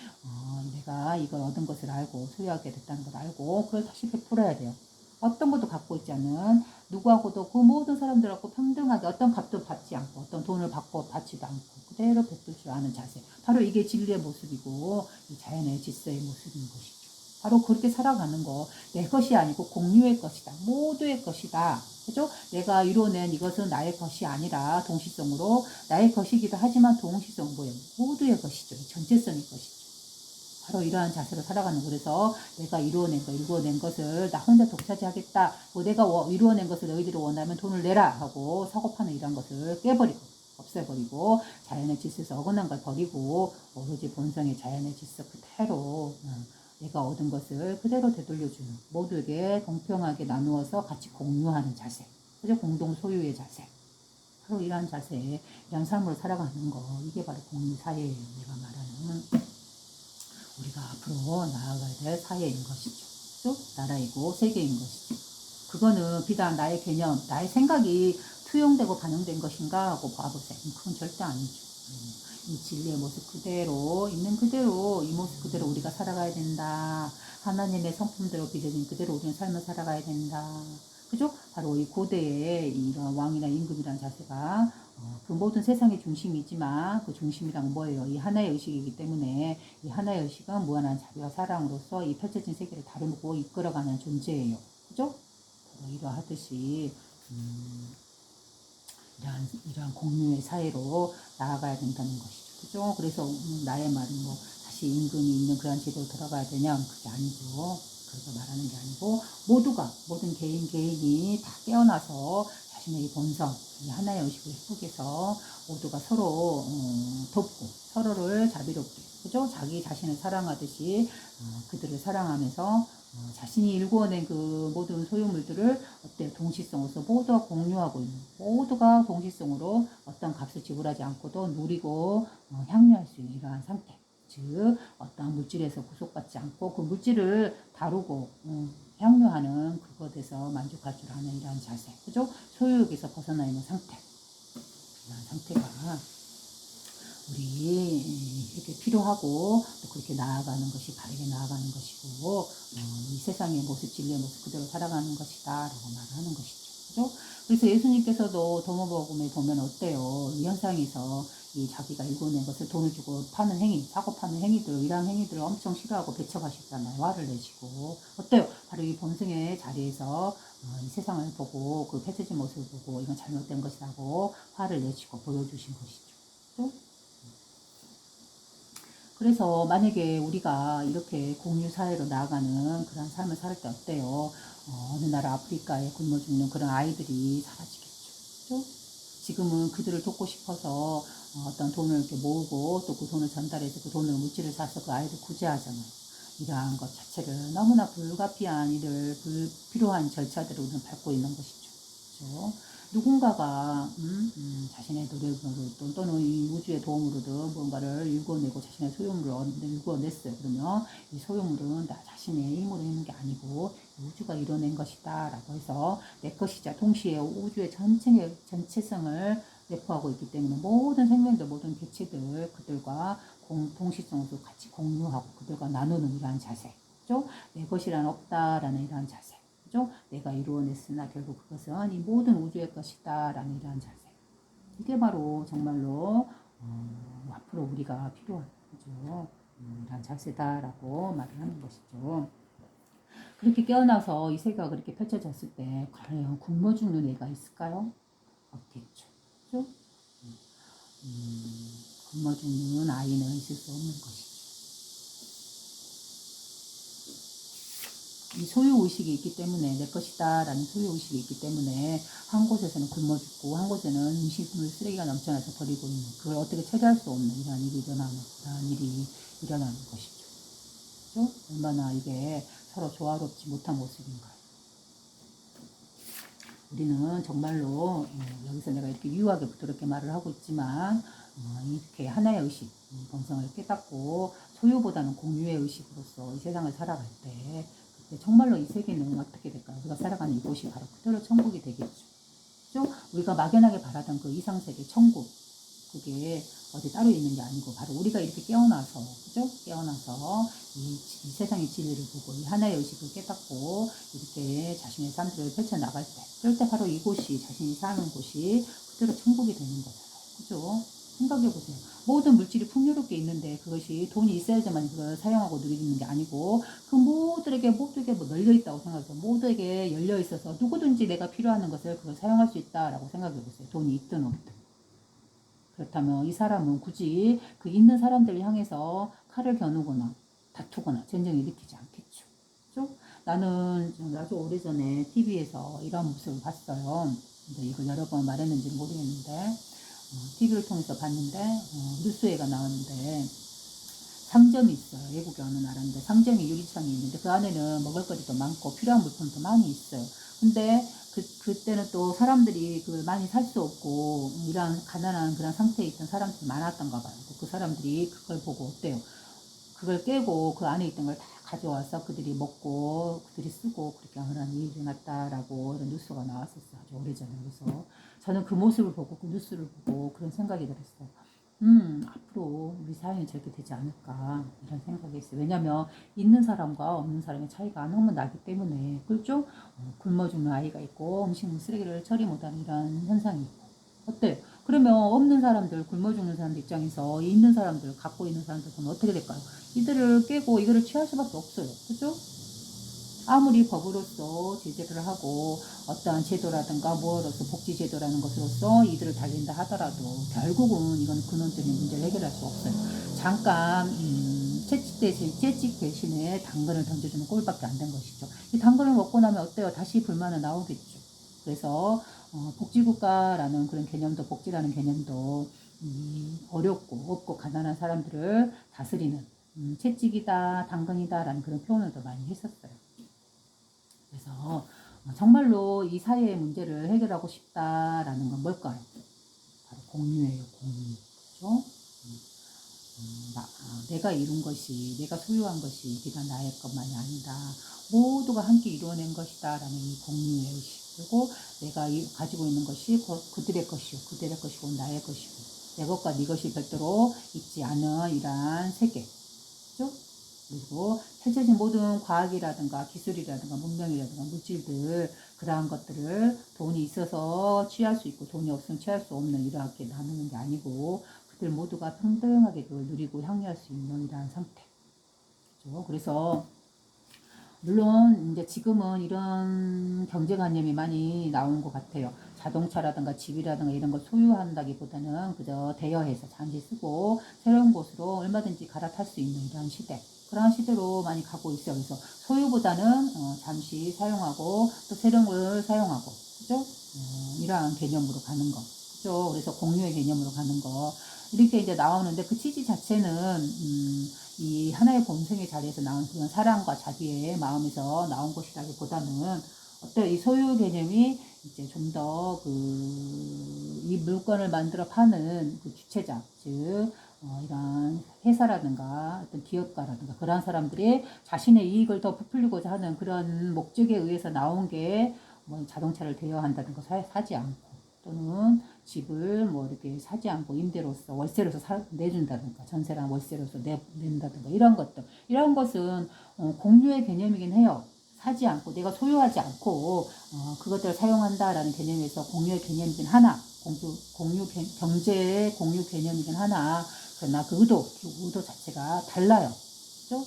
내가 이걸 얻은 것을 알고 소유하게 됐다는 걸 알고 그걸 다시 베풀어야 돼요. 어떤 것도 갖고 있지 않은 누구하고도 그 모든 사람들하고 평등하게 어떤 값도 받지 않고 어떤 돈을 받고 받지도 않고 그대로 베풀 줄 아는 자세. 바로 이게 진리의 모습이고 이 자연의 질서의 모습인 것이죠. 바로 그렇게 살아가는 거. 내 것이 아니고 공유의 것이다. 모두의 것이다. 그죠? 내가 이뤄낸 이것은 나의 것이 아니라 동시성으로 나의 것이기도 하지만 동시성 뭐예요? 모두의 것이죠. 전체성의 것이죠. 바로 이러한 자세로 살아가는 거. 그래서 내가 이루어낸 것을 나 혼자 독차지하겠다. 뭐 내가 이루어낸 것을 너희들이 원하면 돈을 내라 하고 사고 파는 이런 것을 깨버리고 없애버리고 자연의 질서에서 어긋난 걸 버리고 오로지 본성의 자연의 질서 그대로 내가 얻은 것을 그대로 되돌려주는 모두에게 공평하게 나누어서 같이 공유하는 자세. 그죠? 공동 소유의 자세. 바로 이러한 자세, 이러한 삶으로 살아가는 거. 이게 바로 공유사회예요. 내가 말하는. 우리가 앞으로 나아가야 될 사회인 것이죠. 또 나라이고 세계인 것이죠. 그거는 비단 나의 개념, 나의 생각이 투영되고 반영된 것인가 하고 봐보세요. 그건 절대 아니죠. 이 진리의 모습 그대로, 있는 그대로, 이 모습 그대로 우리가 살아가야 된다. 하나님의 성품대로 빚어진 그대로 우리는 삶을 살아가야 된다. 그죠? 바로 이 고대의 이런 왕이나 임금이라는 자세가 그 모든 세상의 중심이지만 그 중심이란 뭐예요? 이 하나의 의식이기 때문에 이 하나의 의식은 무한한 자비와 사랑으로서 이 펼쳐진 세계를 다루고 이끌어가는 존재예요. 그죠? 이러하듯이 이러한 공유의 사회로 나아가야 된다는 것이죠. 그죠? 그래서 나의 말은 뭐 다시 임금이 있는 그런 제도로 돌아가야 되냐? 그게 아니죠. 그래서 말하는 게 아니고 모두가 모든 개인이 다 깨어나서 자신의 이 본성, 이 하나의 의식을 회복해서 모두가 서로 돕고 서로를 자비롭게 그죠? 자기 자신을 사랑하듯이 그들을 사랑하면서 자신이 일구어낸 그 모든 소유물들을 어때요? 동시성으로서 모두가 공유하고 있는 모두가 동시성으로 어떤 값을 지불하지 않고도 누리고 향유할 수 있는 이러한 상태. 즉 어떤 물질에서 구속받지 않고 그 물질을 다루고 향유하는 그것에서 만족할 줄 아는 이러한 자세. 그죠? 소유욕에서 벗어나 있는 상태. 이러한 상태가 우리 이렇게 필요하고 또 그렇게 나아가는 것이 바르게 나아가는 것이고 이 세상의 모습 진리의 모습 그대로 살아가는 것이다 라고 말하는 것이죠. 그죠? 그래서 예수님께서도 도마복음에 보면 어때요? 이 현상에서 이 자기가 일궈낸 것을 돈을 주고 파는 행위, 사고 파는 행위들, 이러한 행위들을 엄청 싫어하고 배척하셨잖아요. 화를 내시고. 어때요? 바로 이 본성의 자리에서 이 세상을 보고 그 폐쇄진 모습을 보고 이건 잘못된 것이라고 화를 내시고 보여주신 것이죠. 또 그래서 만약에 우리가 이렇게 공유사회로 나아가는 그런 삶을 살 때 어때요? 어느 나라 아프리카에 굶어 죽는 그런 아이들이 사라지겠죠. 지금은 그들을 돕고 싶어서 어떤 돈을 이렇게 모으고 또 그 돈을 전달해서 그 돈으로 물질을 사서 그 아이를 구제하잖아요. 이러한 것 자체를 너무나 불가피한 일을 불필요한 절차들을 우리는 밟고 있는 것이죠. 그렇죠? 누군가가 자신의 노력으로 또는 이 우주의 도움으로든 뭔가를 일궈내고 자신의 소유물을 일궈냈어요. 그러면 이 소유물은 나 자신의 힘으로 있는 게 아니고 우주가 이뤄낸 것이다 라고 해서 내 것이자 동시에 우주의 전체성을 내포하고 있기 때문에 모든 생명들 모든 개체들 그들과 동시성으로 같이 공유하고 그들과 나누는 이러한 자세 그죠? 내 것이란 없다라는 이러한 자세 그죠? 내가 이루어냈으나 결국 그것은 이 모든 우주의 것이다 라는 이러한 자세 이게 바로 정말로 앞으로 우리가 필요한 그죠? 이러한 자세다라고 말을 하는 것이죠. 그렇게 깨어나서 이 세계가 그렇게 펼쳐졌을 때 과연 굶어 죽는 애가 있을까요? 없겠죠. 그죠? 굶어 죽는 아이는 있을 수 없는 것이죠. 이 소유의식이 있기 때문에 내 것이다 라는 소유의식이 있기 때문에 한 곳에서는 굶어 죽고 한 곳에는 음식물 쓰레기가 넘쳐나서 버리고 있는 그걸 어떻게 처리할 수 없는 이러한 일이 일어나는 것이죠. 그렇죠? 얼마나 이게 서로 조화롭지 못한 모습인가요? 우리는 정말로 여기서 내가 이렇게 유하게 부드럽게 말을 하고 있지만 이렇게 하나의 의식, 본성을 깨닫고 소유보다는 공유의 의식으로서 이 세상을 살아갈 때 그때 정말로 이 세계는 어떻게 될까요? 우리가 살아가는 이곳이 바로 그대로 천국이 되겠죠. 그죠? 우리가 막연하게 바라던 그 이상세계 천국, 그게 어디 따로 있는 게 아니고 바로 우리가 이렇게 깨어나서, 그죠? 깨어나서 이 세상의 진리를 보고 이 하나의 의식을 깨닫고 이렇게 자신의 삶들을 펼쳐나갈 때, 그럴 때 바로 이곳이, 자신이 사는 곳이 그대로 천국이 되는 거잖아요. 그죠? 생각해보세요. 모든 물질이 풍요롭게 있는데 그것이 돈이 있어야지만 그걸 사용하고 누리는 게 아니고 그 모두에게 뭐 널려 있다고 생각해요. 모두에게 열려 있어서 누구든지 내가 필요한 것을 그걸 사용할 수 있다라고 생각해보세요. 돈이 있든 없든. 그렇다면 이 사람은 굳이 그 있는 사람들을 향해서 칼을 겨누거나 다투거나 전쟁을 일으키지 않겠죠. 그죠? 나는 아주 오래전에 TV에서 이런 모습을 봤어요. 근데 이걸 여러 번 말했는지 모르겠는데 TV를 통해서 봤는데 뉴스에가 나왔는데 상점이 있어요. 외국의 어느 나라인데 상점이 유리창이 있는데 그 안에는 먹을거리도 많고 필요한 물품도 많이 있어요. 근데 그때는 또 사람들이 그걸 많이 살 수 없고 이런 가난한 그런 상태에 있던 사람들이 많았던가 봐요. 그 사람들이 그걸 보고 어때요? 그걸 깨고 그 안에 있던 걸 다 가져와서 그들이 먹고 그들이 쓰고 그렇게 하는 일이 일어났다라고 이런 뉴스가 나왔었어요. 아주 오래전에. 그래서 저는 그 모습을 보고 그 뉴스를 보고 그런 생각이 들었어요. 앞으로 우리 사회는 저렇게 되지 않을까 이런 생각이 있어요. 왜냐하면 있는 사람과 없는 사람의 차이가 너무 나기 때문에. 그렇죠? 굶어 죽는 아이가 있고 음식물 쓰레기를 처리 못하는 이런 현상이 있고. 어때요? 그러면 없는 사람들, 굶어 죽는 사람들 입장에서 있는 사람들, 갖고 있는 사람들은 어떻게 될까요? 이들을 깨고 이거를 취할 수밖에 없어요. 그죠? 아무리 법으로서 제재를 하고 어떠한 제도라든가 무엇으로서 복지제도라는 것으로서 이들을 달린다 하더라도 결국은 이건 근원적인 문제를 해결할 수 없어요. 잠깐 채찍 대신에 당근을 던져주는 꼴밖에 안 된 것이죠. 이 당근을 먹고 나면 어때요? 다시 불만은 나오겠죠. 그래서 복지국가라는 그런 개념도, 복지라는 개념도 어렵고 없고 가난한 사람들을 다스리는 채찍이다, 당근이다라는 그런 표현을 더 많이 했었어요. 그래서 정말로 이 사회의 문제를 해결하고 싶다라는 건 뭘까요? 바로 공유예요, 공유. 그죠? 내가 이룬 것이, 내가 소유한 것이 네가 나의 것만이 아니다. 모두가 함께 이루어낸 것이다 라는 이 공유의 의식. 그리고 내가 가지고 있는 것이 그들의 것이고 그들의 것이고 나의 것이고 내 것과 네 것이 별도로 있지 않은 이러한 세계. 그죠? 그리고 펼쳐진 모든 과학이라든가 기술이라든가 문명이라든가 물질들, 그러한 것들을 돈이 있어서 취할 수 있고 돈이 없으면 취할 수 없는 이렇게 나누는 게 아니고 그들 모두가 평등하게 그걸 누리고 향유할 수 있는 이러한 상태. 그렇죠? 그래서 물론 이제 지금은 이런 경제관념이 많이 나온 것 같아요. 자동차라든가 집이라든가 이런 걸 소유한다기보다는 그저 대여해서 잠시 쓰고 새로운 곳으로 얼마든지 갈아탈 수 있는 이런 시대. 그러한 시대로 많이 가고 있어요. 그래서 소유보다는 잠시 사용하고 또 새로운 걸 사용하고, 그죠? 이러한 개념으로 가는 거. 그죠? 그래서 공유의 개념으로 가는 거. 이렇게 이제 나오는데 그 취지 자체는 이 하나의 본성의 자리에서 나온 그런 사랑과 자비의 마음에서 나온 것이라기보다는 어때요? 이 소유 개념이 이제 좀 더 이 물건을 만들어 파는 그 주체자, 즉 이런 회사라든가 어떤 기업가라든가 그런 사람들이 자신의 이익을 더 부풀리고자 하는 그런 목적에 의해서 나온 게 뭐 자동차를 대여한다든가 사지 않고 또는 집을 뭐 이렇게 사지 않고 임대로서 월세로서 내준다든가 전세랑 월세로서 낸다든가 이런 것들, 이런 것은 공유의 개념이긴 해요. 사지 않고 내가 소유하지 않고 그것들을 사용한다라는 개념에서 공유의 개념이긴 하나, 경제의 공유 개념이긴 하나, 그러나 그 의도 자체가 달라요. 그죠?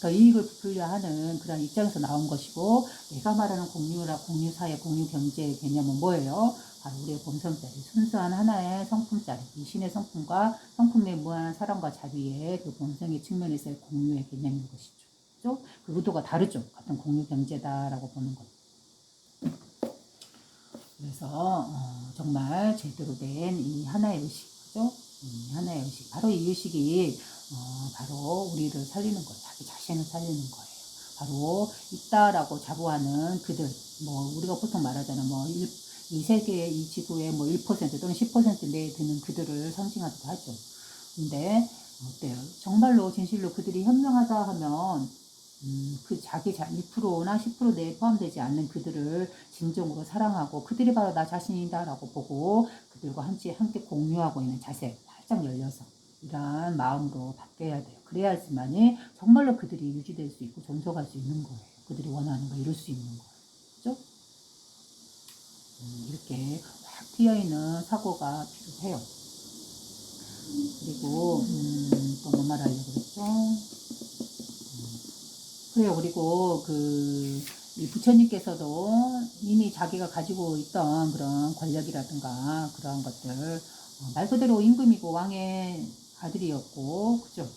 더 이익을 부풀려 하는 그런 입장에서 나온 것이고, 내가 말하는 공유사회, 공유경제의 개념은 뭐예요? 바로 우리의 본성짜리, 순수한 하나의 성품짜리, 이 신의 성품과 성품의 무한한 사랑과 자비의 그 본성의 측면에서의 공유의 개념인 것이죠. 그죠? 그 의도가 다르죠. 같은 공유경제다라고 보는 것. 그래서 정말 제대로 된 이 하나의 의식, 그죠? 하나의 의식, 바로 이 의식이 바로 우리를 살리는 거예요. 자기 자신을 살리는 거예요. 바로 있다라고 자부하는 그들, 뭐 우리가 보통 말하잖아, 뭐 이 세계, 이 지구의 뭐 1% 또는 10% 내에 드는 그들을 상징하기도 하죠. 근데 어때요? 정말로 진실로 그들이 현명하다 하면 그 자기 1%나 10% 내에 포함되지 않는 그들을 진정으로 사랑하고 그들이 바로 나 자신이다라고 보고 그들과 함께 공유하고 있는 자세, 활짝 열려서 이러한 마음으로 바뀌어야 돼요. 그래야지만이 정말로 그들이 유지될 수 있고 존속할 수 있는 거예요. 그들이 원하는 거 이룰 수 있는 거예요. 그죠? 이렇게 확 트여있는 사고가 필요해요. 그리고 또 뭐 말하려고 그랬죠? 그래요. 그리고 이 부처님께서도 이미 자기가 가지고 있던 그런 권력이라든가 그러한 것들 말 그대로 임금이고 왕의 아들이었고 그죠?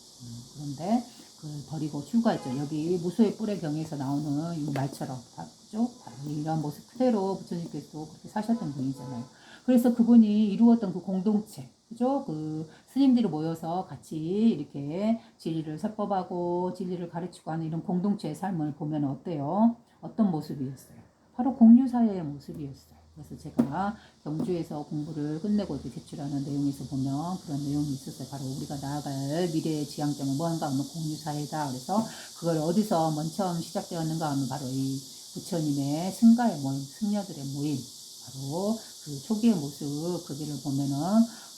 그런데 그걸 버리고 출가했죠. 여기 무소의 뿔의 경에서 나오는 이 말처럼 그죠? 이런 모습 그대로 부처님께서도 그렇게 사셨던 분이잖아요. 그래서 그분이 이루었던 그 공동체 그죠? 그 스님들이 모여서 같이 이렇게 진리를 설법하고 진리를 가르치고 하는 이런 공동체의 삶을 보면 어때요? 어떤 모습이었어요? 바로 공유사회의 모습이었어요. 그래서 제가 경주에서 공부를 끝내고 이제 제출하는 내용에서 보면 그런 내용이 있었어요. 바로 우리가 나아갈 미래의 지향점은 뭐한가 하면 공유사회다. 그래서 그걸 어디서 먼 처음 시작되었는가 하면 바로 이 부처님의 승가의 모임, 승려들의 모임, 바로 그 초기의 모습, 거기를 보면은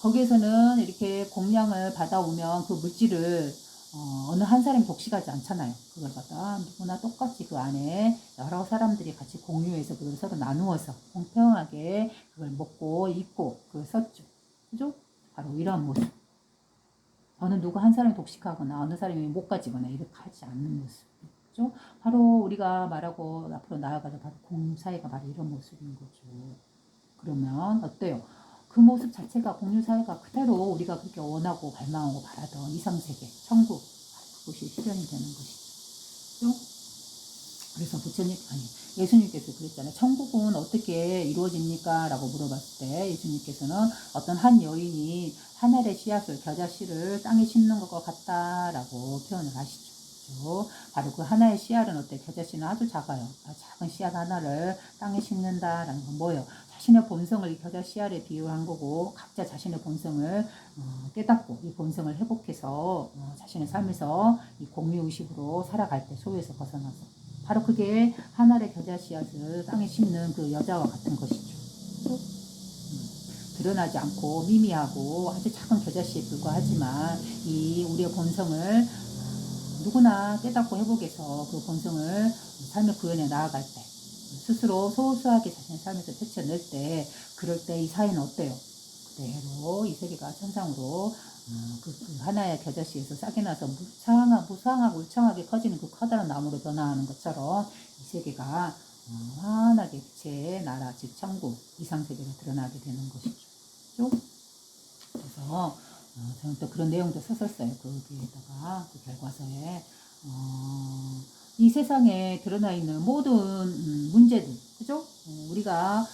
거기에서는 이렇게 공양을 받아오면 그 물질을 어느 한 사람이 독식하지 않잖아요. 그걸 갖다 누구나 똑같이 그 안에 여러 사람들이 같이 공유해서 그걸 서로 나누어서 공평하게 그걸 먹고 입고 그걸 썼죠. 그죠? 바로 이런 모습. 어느 누구 한 사람이 독식하거나 어느 사람이 못 가지거나 이렇게 하지 않는 모습. 그죠? 바로 우리가 말하고 앞으로 나아가서 바로 공사회가 바로 이런 모습인 거죠. 그러면 어때요? 그 모습 자체가 공유사회가 그대로 우리가 그렇게 원하고 갈망하고 바라던 이상세계, 천국, 그것이 실현이 되는 것이죠. 그래서 예수님께서 그랬잖아요. 천국은 어떻게 이루어집니까? 라고 물어봤을 때 예수님께서는 어떤 한 여인이 한 알의 씨앗을, 겨자씨를 땅에 심는 것과 같다라고 표현을 하시죠. 바로 그 하나의 씨알은 어때? 겨자씨는 아주 작아요. 작은 씨앗 하나를 땅에 심는다라는 건 뭐예요? 자신의 본성을 이 겨자 씨알에 비유한 거고 각자 자신의 본성을 깨닫고 이 본성을 회복해서 자신의 삶에서 이 공유의식으로 살아갈 때 소유에서 벗어나서 바로 그게 한 알의 겨자 씨앗을 땅에 심는 그 여자와 같은 것이죠. 드러나지 않고 미미하고 아주 작은 겨자씨에 불과하지만 이 우리의 본성을 누구나 깨닫고 회복해서 그 본성을 삶의 구현에 나아갈 때 스스로 소소하게 자신의 삶에서 펼쳐낼 때 그럴 때 이 사회는 어때요? 그대로 이 세계가 천상으로 그 하나의 겨자씨에서 싹이 나서 무상하고 울창하게 커지는 그 커다란 나무로 변화하는 것처럼 이 세계가 환하게 빛의 나라 즉 천국 이상세계가 드러나게 되는 것이죠. 그래서 저는 또 그런 내용도 썼었어요. 거기에다가 그 결과서에 이 세상에 드러나 있는 모든 문제들, 그죠? 우리가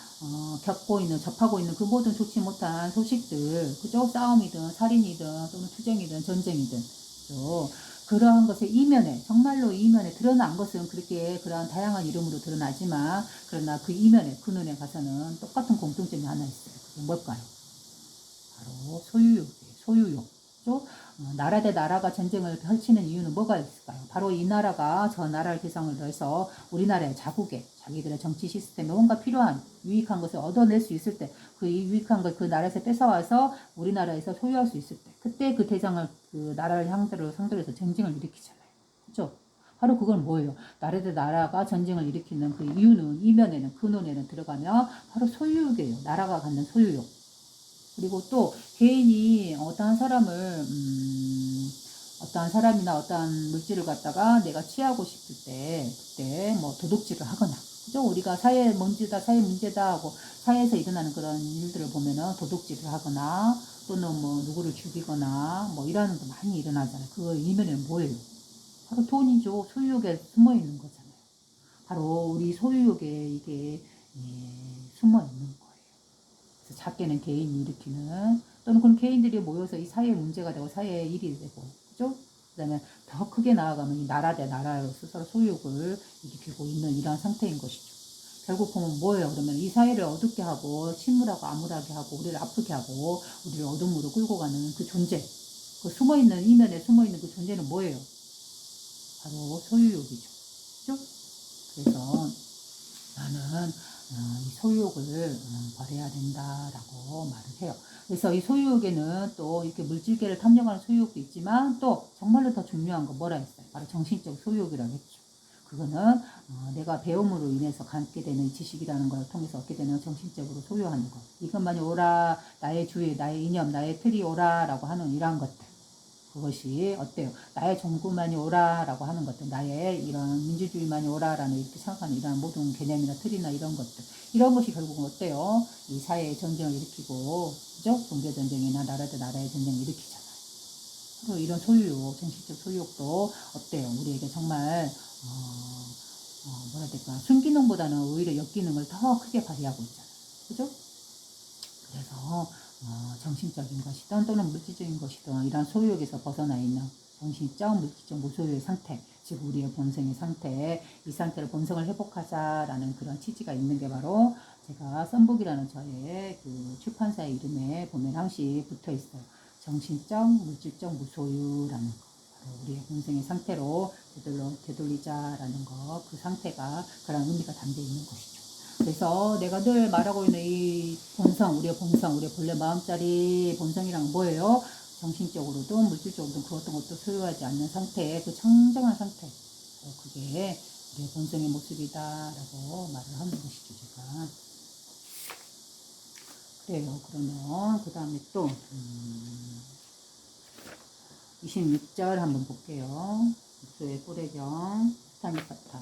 겪고 있는, 접하고 있는 그 모든 좋지 못한 소식들, 그죠? 싸움이든 살인이든 또는 투쟁이든 전쟁이든, 그죠? 그러한 것의 이면에, 정말로 이면에 드러난 것은 그렇게 그러한 다양한 이름으로 드러나지만, 그러나 그 이면에, 그 눈에 가서는 똑같은 공통점이 하나 있어요. 그게 뭘까요? 바로 소유욕이에요. 소유욕. 나라 대 나라가 전쟁을 펼치는 이유는 뭐가 있을까요? 바로 이 나라가 저 나라를 대상으로 해서 우리나라의 자국에 자기들의 정치 시스템에 뭔가 필요한 유익한 것을 얻어낼 수 있을 때 그 유익한 걸 그 나라에서 뺏어와서 우리나라에서 소유할 수 있을 때 그때 그 대상을 그 나라를 상대로 해서 전쟁을 일으키잖아요. 그렇죠? 바로 그건 뭐예요? 나라 대 나라가 전쟁을 일으키는 그 이유는 이면에는 근원에는 들어가면 바로 소유욕이에요. 나라가 갖는 소유욕. 그리고 또 개인이 어떠한 사람을 어떠한 사람이나 어떠한 물질을 갖다가 내가 취하고 싶을 때 그때 뭐 도둑질을 하거나 그죠? 우리가 사회 문제다 하고 사회에서 일어나는 그런 일들을 보면은 도둑질을 하거나 또는 뭐 누구를 죽이거나 뭐 이러는 거 많이 일어나잖아요. 그 이면에는 뭐예요? 바로 돈이죠. 소유욕에 숨어 있는 거잖아요. 바로 우리 소유욕에 이게 숨어 있는 거예요. 작게는 개인이 일으키는 또는 그런 개인들이 모여서 이 사회의 문제가 되고 사회의 일이 되고 그죠? 그 다음에 더 크게 나아가면 이 나라 대 나라로서 서로 소유욕을 일으키고 있는 이러한 상태인 것이죠. 결국 보면 뭐예요? 그러면 이 사회를 어둡게 하고 침울하고 암울하게 하고 우리를 아프게 하고 우리를 어둠으로 끌고 가는 그 존재, 그 숨어있는 이면에 숨어있는 그 존재는 뭐예요? 바로 소유욕이죠. 그죠? 그래서 나는 이 소유욕을 버려야 된다라고 말을 해요. 그래서 이 소유욕에는 또 이렇게 물질계를 탐욕하는 소유욕도 있지만 또 정말로 더 중요한 거 뭐라 했어요? 바로 정신적 소유욕이라고 했죠. 그거는 내가 배움으로 인해서 갖게 되는 지식이라는 걸 통해서 얻게 되는 정신적으로 소유하는 것. 이것만이 오라, 나의 주의, 나의 이념, 나의 틀이 오라라고 하는 이러한 것들. 그것이 어때요? 나의 종구만이 오라라고 하는 것들, 나의 이런 민주주의만이 오라라는 이렇게 생각하는 이런 모든 개념이나 틀이나 이런 것들, 이런 것이 결국은 어때요? 이 사회의 전쟁을 일으키고, 그죠? 종교 전쟁이나 나라 대 나라의 전쟁을 일으키잖아요. 그리고 이런 소유욕, 정신적 소유욕도 어때요? 우리에게 정말 뭐라 해야 될까? 순기능보다는 오히려 역기능을 더 크게 발휘하고 있잖아요. 그죠? 그래서 정신적인 것이든 또는 물질적인 것이든 이런 소유욕에서 벗어나 있는 정신적, 물질적 무소유의 상태, 즉 우리의 본성의 상태, 이 상태를 본성을 회복하자라는 그런 취지가 있는 게 바로 제가 썬북이라는 저의 그 출판사의 이름에 보면 항시 붙어 있어요. 정신적, 물질적 무소유라는 거. 우리의 본성의 상태로 되돌리자라는 거, 그 상태가 그런 의미가 담겨 있는 것이죠. 그래서 내가 늘 말하고 있는 이 본성, 우리의 본래 마음자리 본성이란 뭐예요? 정신적으로도 물질적으로도 그 어떤 것도 소유하지 않는 상태의 그 청정한 상태. 그게 우리의 본성의 모습이다라고 말을 하는 것이죠, 제가. 그래요. 그러면 그 다음에 또 26절 한번 볼게요. 목소의 꼬레경 스타니파타.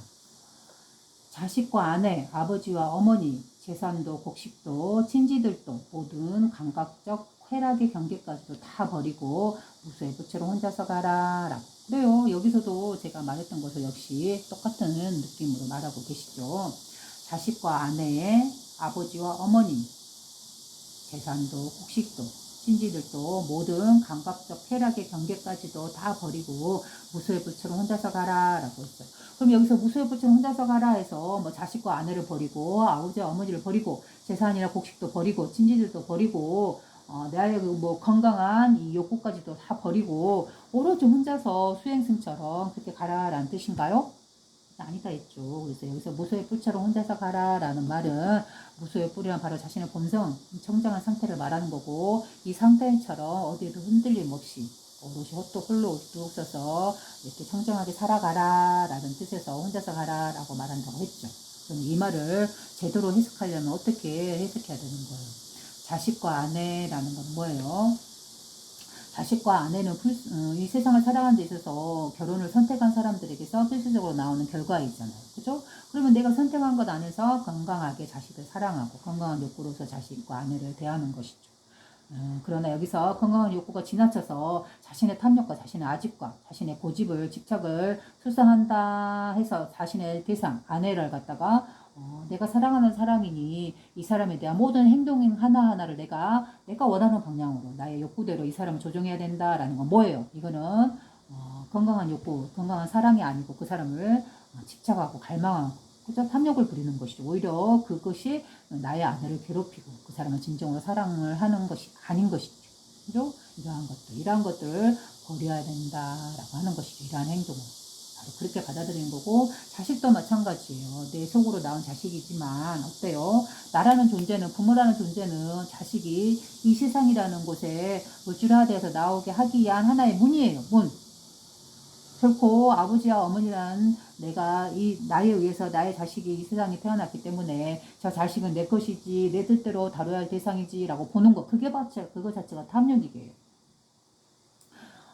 자식과 아내, 아버지와 어머니, 재산도 곡식도 친지들도 모든 감각적 쾌락의 경계까지도 다 버리고 무소의 부채로 혼자서 가라 라고. 그래요. 여기서도 제가 말했던 것을 역시 똑같은 느낌으로 말하고 계시죠. 자식과 아내의 아버지와 어머니, 재산도 곡식도 친지들도 모든 감각적 쾌락의 경계까지도 다 버리고 무소의 부채로 혼자서 가라 라고 했어요. 그럼 여기서 무소의 부채로 혼자서 가라 해서 뭐 자식과 아내를 버리고 아버지와 어머니를 버리고 재산이나 곡식도 버리고 친지들도 버리고 나의 그 뭐 건강한 이 욕구까지도 다 버리고 오로지 혼자서 수행승처럼 그렇게 가라라는 뜻인가요? 아니다 했죠. 그래서 여기서 무소의 뿔처럼 혼자서 가라라는 말은 무소의 뿔이란 바로 자신의 본성, 청정한 상태를 말하는 거고 이 상태처럼 어디에도 흔들림 없이 오롯이 홀로 뚝 서서 이렇게 청정하게 살아가라라는 뜻에서 혼자서 가라라고 말한다고 했죠. 그럼 이 말을 제대로 해석하려면 어떻게 해석해야 되는 거예요? 자식과 아내라는 건 뭐예요? 자식과 아내는 이 세상을 살아가는 데 있어서 결혼을 선택한 사람들에게서 필수적으로 나오는 결과이잖아요. 그죠? 그러면 내가 선택한 것 안에서 건강하게 자식을 사랑하고 건강한 욕구로서 자식과 아내를 대하는 것이죠. 그러나 여기서 건강한 욕구가 지나쳐서 자신의 탐욕과 자신의 아집과 자신의 고집을 집착을 출산한다 해서 자신의 대상 아내를 갖다가 내가 사랑하는 사람이니 이 사람에 대한 모든 행동 하나하나를 내가 원하는 방향으로 나의 욕구대로 이 사람을 조정해야 된다라는 건 뭐예요? 이거는 건강한 욕구, 건강한 사랑이 아니고 그 사람을 집착하고 갈망하고 그죠? 탐욕을 부리는 것이죠. 오히려 그것이 나의 아내를 괴롭히고 그 사람을 진정으로 사랑을 하는 것이 아닌 것이죠. 그죠? 이러한 것들을 버려야 된다라고 하는 것이죠. 이러한 행동을. 바로 그렇게 받아들이는 거고 자식도 마찬가지예요. 내 속으로 낳은 자식이지만 어때요? 나라는 존재는 부모라는 존재는 자식이 이 세상이라는 곳에 물질화돼서 나오게 하기 위한 하나의 문이에요. 문. 결코 아버지와 어머니란 나에 의해서 나의 자식이 이 세상에 태어났기 때문에 저 자식은 내 것이지 내 뜻대로 다뤄야 할 대상이지 라고 보는 거 그거 자체가 탐욕이에요.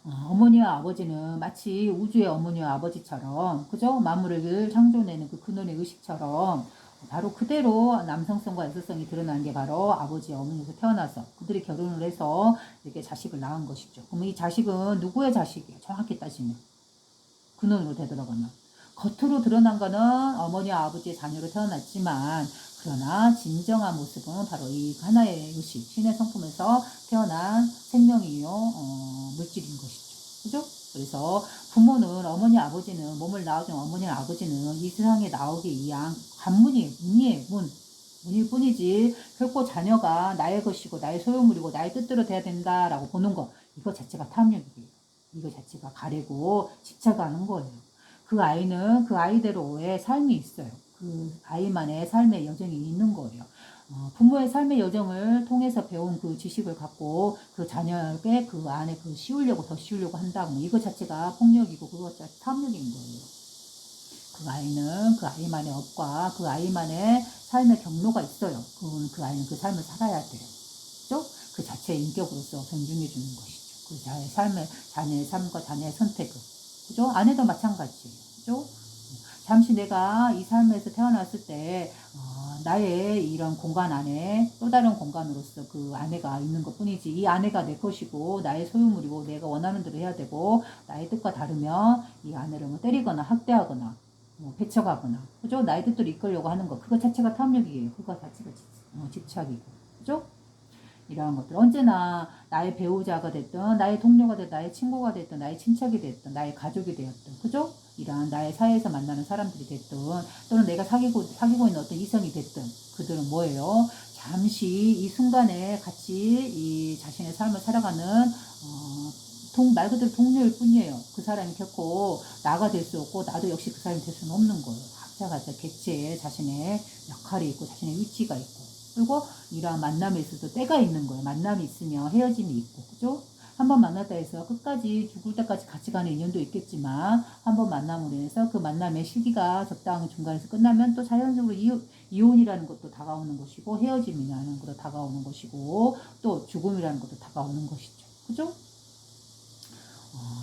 어머니와 아버지는 마치 우주의 어머니와 아버지처럼 그죠? 만물을 창조내는 그 근원의 의식처럼 바로 그대로 남성성과 여성성이 드러난 게 바로 아버지와 어머니에서 태어나서 그들이 결혼을 해서 이렇게 자식을 낳은 것이죠. 그럼 이 자식은 누구의 자식이에요? 정확히 따지면 근원으로 되돌아가면 겉으로 드러난 거는 어머니와 아버지의 자녀로 태어났지만 그러나 진정한 모습은 바로 이 하나의 의식, 신의 성품에서 태어난 생명이요, 물질인 것이죠. 그죠? 그래서 부모는 어머니 아버지는 몸을 낳아준 어머니 아버지는 이 세상에 나오기 위한 관문이에요. 문이에요. 문일 뿐이지 결코 자녀가 나의 것이고 나의 소유물이고 나의 뜻대로 돼야 된다라고 보는 거 이거 자체가 탐욕이에요. 이거 자체가 가리고 집착하는 거예요. 그 아이는 그 아이대로의 삶이 있어요. 그 아이만의 삶의 여정이 있는 거예요. 부모의 삶의 여정을 통해서 배운 그 지식을 갖고 그 자녀에게 그 안에 그 더 씌우려고 한다고 이거 자체가 폭력이고 그것 자체 탐욕인 거예요. 그 아이는 그 아이만의 업과 그 아이만의 삶의 경로가 있어요. 그 아이는 그 삶을 살아야 돼요. 그죠? 그 자체의 인격으로서 존중해 주는 것이죠. 그 자녀의 삶과 자녀의 선택을. 그죠? 아내도 마찬가지예요. 그죠? 잠시 내가 이 삶에서 태어났을 때 나의 이런 공간 안에 또 다른 공간으로서 그 아내가 있는 것 뿐이지 이 아내가 내 것이고 나의 소유물이고 내가 원하는 대로 해야 되고 나의 뜻과 다르면 이 아내를 뭐 때리거나 학대하거나 뭐 배척하거나 그죠? 나의 뜻대로 이끌려고 하는 것 그거 자체가 탐욕이에요. 그거 자체가 집착이고 그죠? 이러한 것들 언제나 나의 배우자가 됐든 나의 동료가 됐든 나의 친구가 됐든 나의 친척이 됐든 나의 가족이 되었든 그죠? 이러한 나의 사회에서 만나는 사람들이 됐든 또는 내가 사귀고 있는 어떤 이성이 됐든 그들은 뭐예요? 잠시 이 순간에 같이 이 자신의 삶을 살아가는 말 그대로 동료일 뿐이에요. 그 사람이 결코 나가 될 수 없고 나도 역시 그 사람이 될 수는 없는 거예요. 각자가 객체에 자신의 역할이 있고 자신의 위치가 있고 그리고 이러한 만남에 있어도 때가 있는 거예요. 만남이 있으면 헤어짐이 있고 그죠? 한번 만났다 해서 끝까지 죽을 때까지 같이 가는 인연도 있겠지만 한번 만남으로 인해서 그 만남의 시기가 적당한 중간에서 끝나면 또 자연적으로 이혼이라는 것도 다가오는 것이고 헤어짐이라는 것도 다가오는 것이고 또 죽음이라는 것도 다가오는 것이죠. 그죠?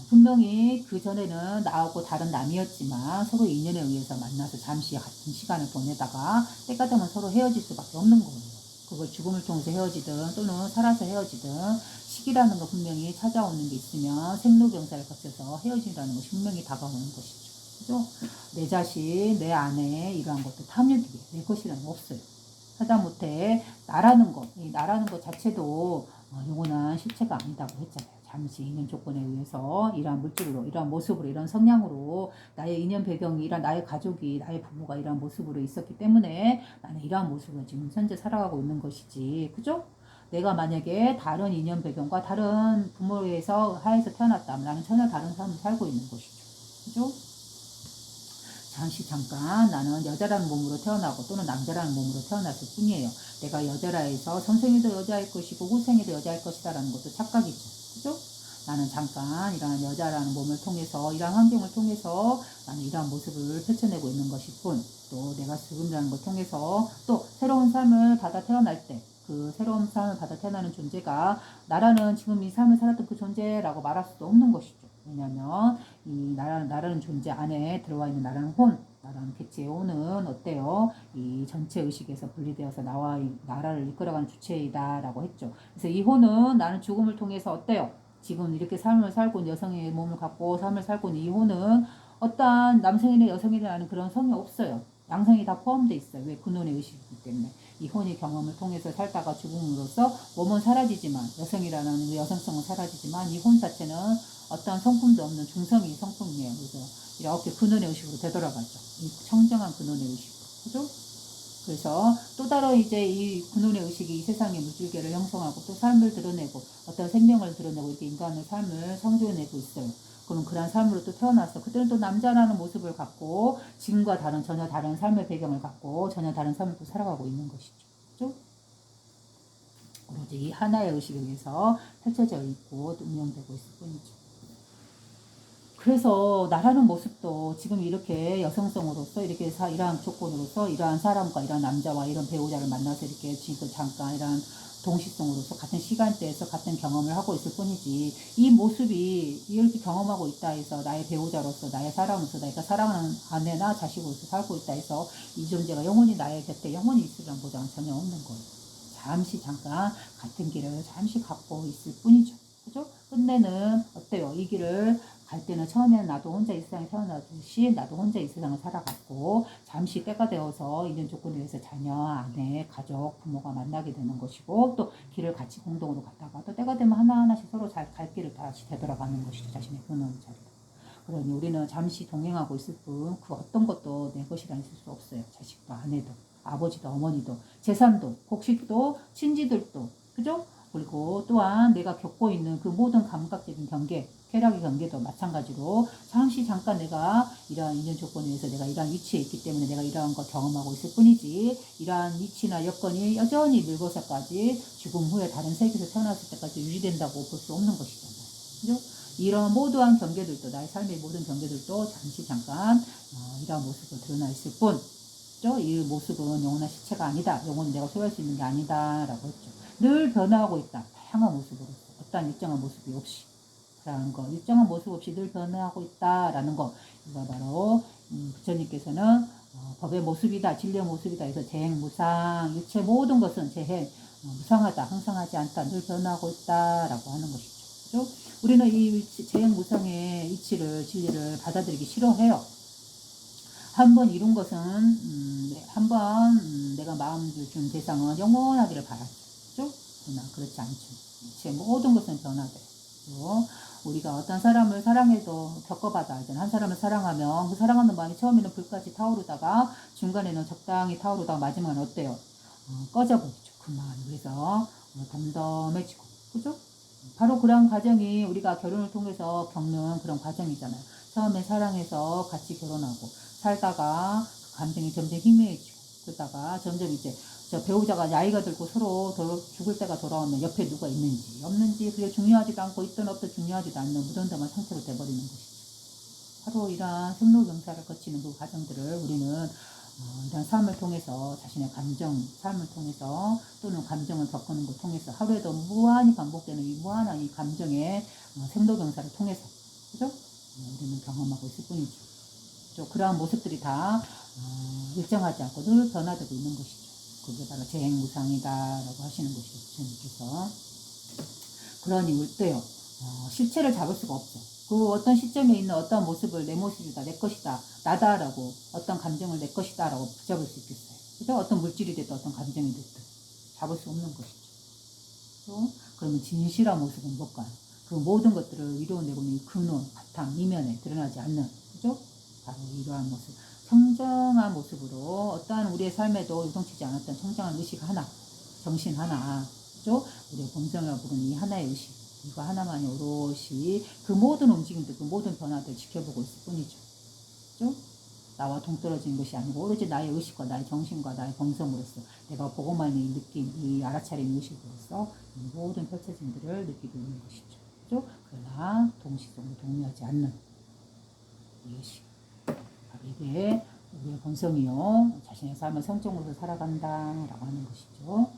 분명히 그 전에는 나하고 다른 남이었지만 서로 인연에 의해서 만나서 잠시 같은 시간을 보내다가 때가 되면 서로 헤어질 수밖에 없는 거예요. 그걸 죽음을 통해서 헤어지든 또는 살아서 헤어지든 시기라는 거 분명히 찾아오는 게 있으면 생로병사를 거쳐서 헤어진다는 것이 분명히 다가오는 것이죠. 그죠? 내 자신, 내 아내 이러한 것도 탐욕이에요. 내 것이라는 거 없어요. 하다못해 나라는 것 자체도 영원한 실체가 아니다고 했잖아요. 잠시 인연 조건에 의해서 이러한 물질로, 이러한 모습으로, 이런 성향으로 나의 인연 배경이 이런 나의 가족이, 나의 부부가 이러한 모습으로 있었기 때문에 나는 이러한 모습으로 지금 현재 살아가고 있는 것이지. 그죠? 내가 만약에 다른 인연 배경과 다른 부모에서 하에서 태어났다면 나는 전혀 다른 삶을 살고 있는 것이죠. 그죠? 잠깐 나는 여자라는 몸으로 태어나고 또는 남자라는 몸으로 태어났을 뿐이에요. 내가 여자라 해서 선생이도 여자일 것이고 후생이도 여자일 것이다 라는 것도 착각이죠. 그죠? 나는 잠깐 이러한 여자라는 몸을 통해서 이러한 환경을 통해서 나는 이러한 모습을 펼쳐내고 있는 것일 뿐 또 내가 죽음이라는 걸 통해서 또 새로운 삶을 받아 태어날 때 그 새로운 삶을 받아 태어나는 존재가 나라는 지금 이 삶을 살았던 그 존재라고 말할 수도 없는 것이죠. 왜냐하면 이 나라는 존재 안에 들어와 있는 나라는 나라는 객체의 혼은 어때요? 이 전체 의식에서 분리되어서 나와 나라를 이끌어가는 주체이다라고 했죠. 그래서 이 혼은 나는 죽음을 통해서 어때요? 지금 이렇게 삶을 살고 있는 여성의 몸을 갖고 삶을 살고 있는 이 혼은 어떠한 남성이나 여성이나 하는 그런 성이 없어요. 양성이 다 포함되어 있어요. 왜? 근원의 의식이기 때문에. 이 혼의 경험을 통해서 살다가 죽음으로써 몸은 사라지지만 여성이라는 여성성은 사라지지만 이 혼 자체는 어떠한 성품도 없는 중성이 성품이에요. 그래서 이렇게 근원의 의식으로 되돌아가죠. 이 청정한 근원의 의식으로. 그죠? 그래서 또 다른 이제 이 근원의 의식이 이 세상의 물질계를 형성하고 또 삶을 드러내고 어떤 생명을 드러내고 이렇게 인간의 삶을 창조해내고 있어요. 그럼 그런 삶으로 또 태어나서 그때는 또 남자라는 모습을 갖고 지금과 전혀 다른 삶의 배경을 갖고 전혀 다른 삶을 또 살아가고 있는 것이죠. 그죠? 오로지 이 하나의 의식에 의해서 펼쳐져 있고 운영되고 있을 뿐이죠. 그래서 나라는 모습도 지금 이렇게 여성성으로서 이렇게 이러한 조건으로서 이러한 사람과 이러한 남자와 이런 배우자를 만나서 이렇게 지금 잠깐 이러한 동시성으로서 같은 시간대에서 같은 경험을 하고 있을 뿐이지 이 모습이 이렇게 경험하고 있다 해서 나의 배우자로서 나의 사람으로서 내가 사랑하는 아내나 자식으로서 살고 있다 해서 이 존재가 영원히 나의 곁에 영원히 있으리라는 보장은 전혀 없는 거예요. 잠깐 같은 길을 잠시 갖고 있을 뿐이죠. 그죠? 끝내는 어때요? 이 길을 갈 때는 처음에는 나도 혼자 이 세상에 태어나듯이 나도 혼자 이 세상을 살아갔고 잠시 때가 되어서 있는 조건에 의해서 자녀, 아내, 가족, 부모가 만나게 되는 것이고 또 길을 같이 공동으로 갔다가 또 때가 되면 하나하나씩 서로 잘 갈 길을 다시 되돌아가는 것이죠. 자신의 근원 자리로. 그러니 우리는 잠시 동행하고 있을 뿐 그 어떤 것도 내 것이라 있을 수 없어요. 자식도 아내도 아버지도 어머니도 재산도 곡식도 친지들도 그죠? 그리고 또한 내가 겪고 있는 그 모든 감각적인 경계 쾌락의 경계도 마찬가지로 잠깐 내가 이러한 인연 조건에 의해서 내가 이러한 위치에 있기 때문에 내가 이러한 걸 경험하고 있을 뿐이지 이러한 위치나 여건이 여전히 늙어서까지 죽음 후에 다른 세계에서 태어났을 때까지 유지된다고 볼 수 없는 것이잖아요. 그죠? 이런 모두한 경계들도 나의 삶의 모든 경계들도 잠깐 이러한 모습으로 드러나 있을 뿐 이 모습은 영원한 시체가 아니다. 영혼은 내가 소유할 수 있는 게 아니다 라고 했죠. 늘 변화하고 있다. 다양한 모습으로 어떤 일정한 모습이 없이 라는 거, 일정한 모습 없이 늘 변화하고 있다라는 거, 이거 바로 부처님께서는 법의 모습이다, 진리의 모습이다 해서 재행무상, 일체 모든 것은 재행, 무상하다, 항상하지 않다, 늘 변화하고 있다라고 하는 것이죠. 그죠? 우리는 이 재행무상의 이치를, 진리를 받아들이기 싫어해요. 한번 이룬 것은 한번 내가 마음을 준 대상은 영원하기를 바라죠. 그러나 그렇지 않죠. 제 모든 것은 변화돼요. 우리가 어떤 사람을 사랑해도 겪어봐도 알잖아. 한 사람을 사랑하면 그 사랑하는 마음이 처음에는 불까지 타오르다가 중간에는 적당히 타오르다가 마지막은 어때요? 꺼져버리죠. 그 마음이. 그래서 덤덤해지고. 그죠? 바로 그런 과정이 우리가 결혼을 통해서 겪는 그런 과정이잖아요. 처음에 사랑해서 같이 결혼하고 살다가 그 감정이 점점 희미해지고 그러다가 점점 이제 저 배우자가 나이가 들고 서로 죽을 때가 돌아오면 옆에 누가 있는지 없는지 그게 중요하지도 않고 있든 없든 중요하지도 않는 무덤덤한 상태로 돼버리는 것이죠. 바로 이러한 생로병사를 거치는 그 과정들을 우리는 이런 삶을 통해서 자신의 감정, 삶을 통해서 또는 감정을 겪는 걸 통해서 하루에도 무한히 반복되는 이 무한한 이 감정의 생로병사를 통해서 그죠? 우리는 경험하고 있을 뿐이죠. 그러한 모습들이 다 일정하지 않고 늘 변화되고 있는 것이죠. 그게 바로 재행무상이다라고 하시는 것이죠. 부처님께서. 그러니 어때요? 실체를 잡을 수가 없죠. 그 어떤 시점에 있는 어떤 모습을 내 모습이다, 내 것이다, 나다라고 어떤 감정을 내 것이다라고 붙잡을 수 있겠어요. 그죠? 어떤 물질이 됐든 어떤 감정이 됐든 잡을 수 없는 것이죠. 그러면 진실한 모습은 뭘까요? 그 모든 것들을 이루어내고는 이 근원, 바탕, 이면에 드러나지 않는 그죠? 바로 이러한 모습. 청정한 모습으로 어떠한 우리의 삶에도 유동치지 않았던 청정한 의식 하나, 정신 하나, 그죠? 우리의 본성이라고 부르는 이 하나의 의식, 이거 하나만이 오롯이 그 모든 움직임들, 그 모든 변화들을 지켜보고 있을 뿐이죠. 그죠? 나와 동떨어진 것이 아니고 오로지 나의 의식과 나의 정신과 나의 본성으로서 내가 보고만 있는 이 느낌, 이 알아차린 의식으로서 이 모든 펼쳐짐들을 느끼고 있는 것이죠. 그죠? 그러나 동시적으로 동의하지 않는 이 의식. 이게 우리의 본성이요. 자신의 삶을 성정으로 살아간다라고 하는 것이죠.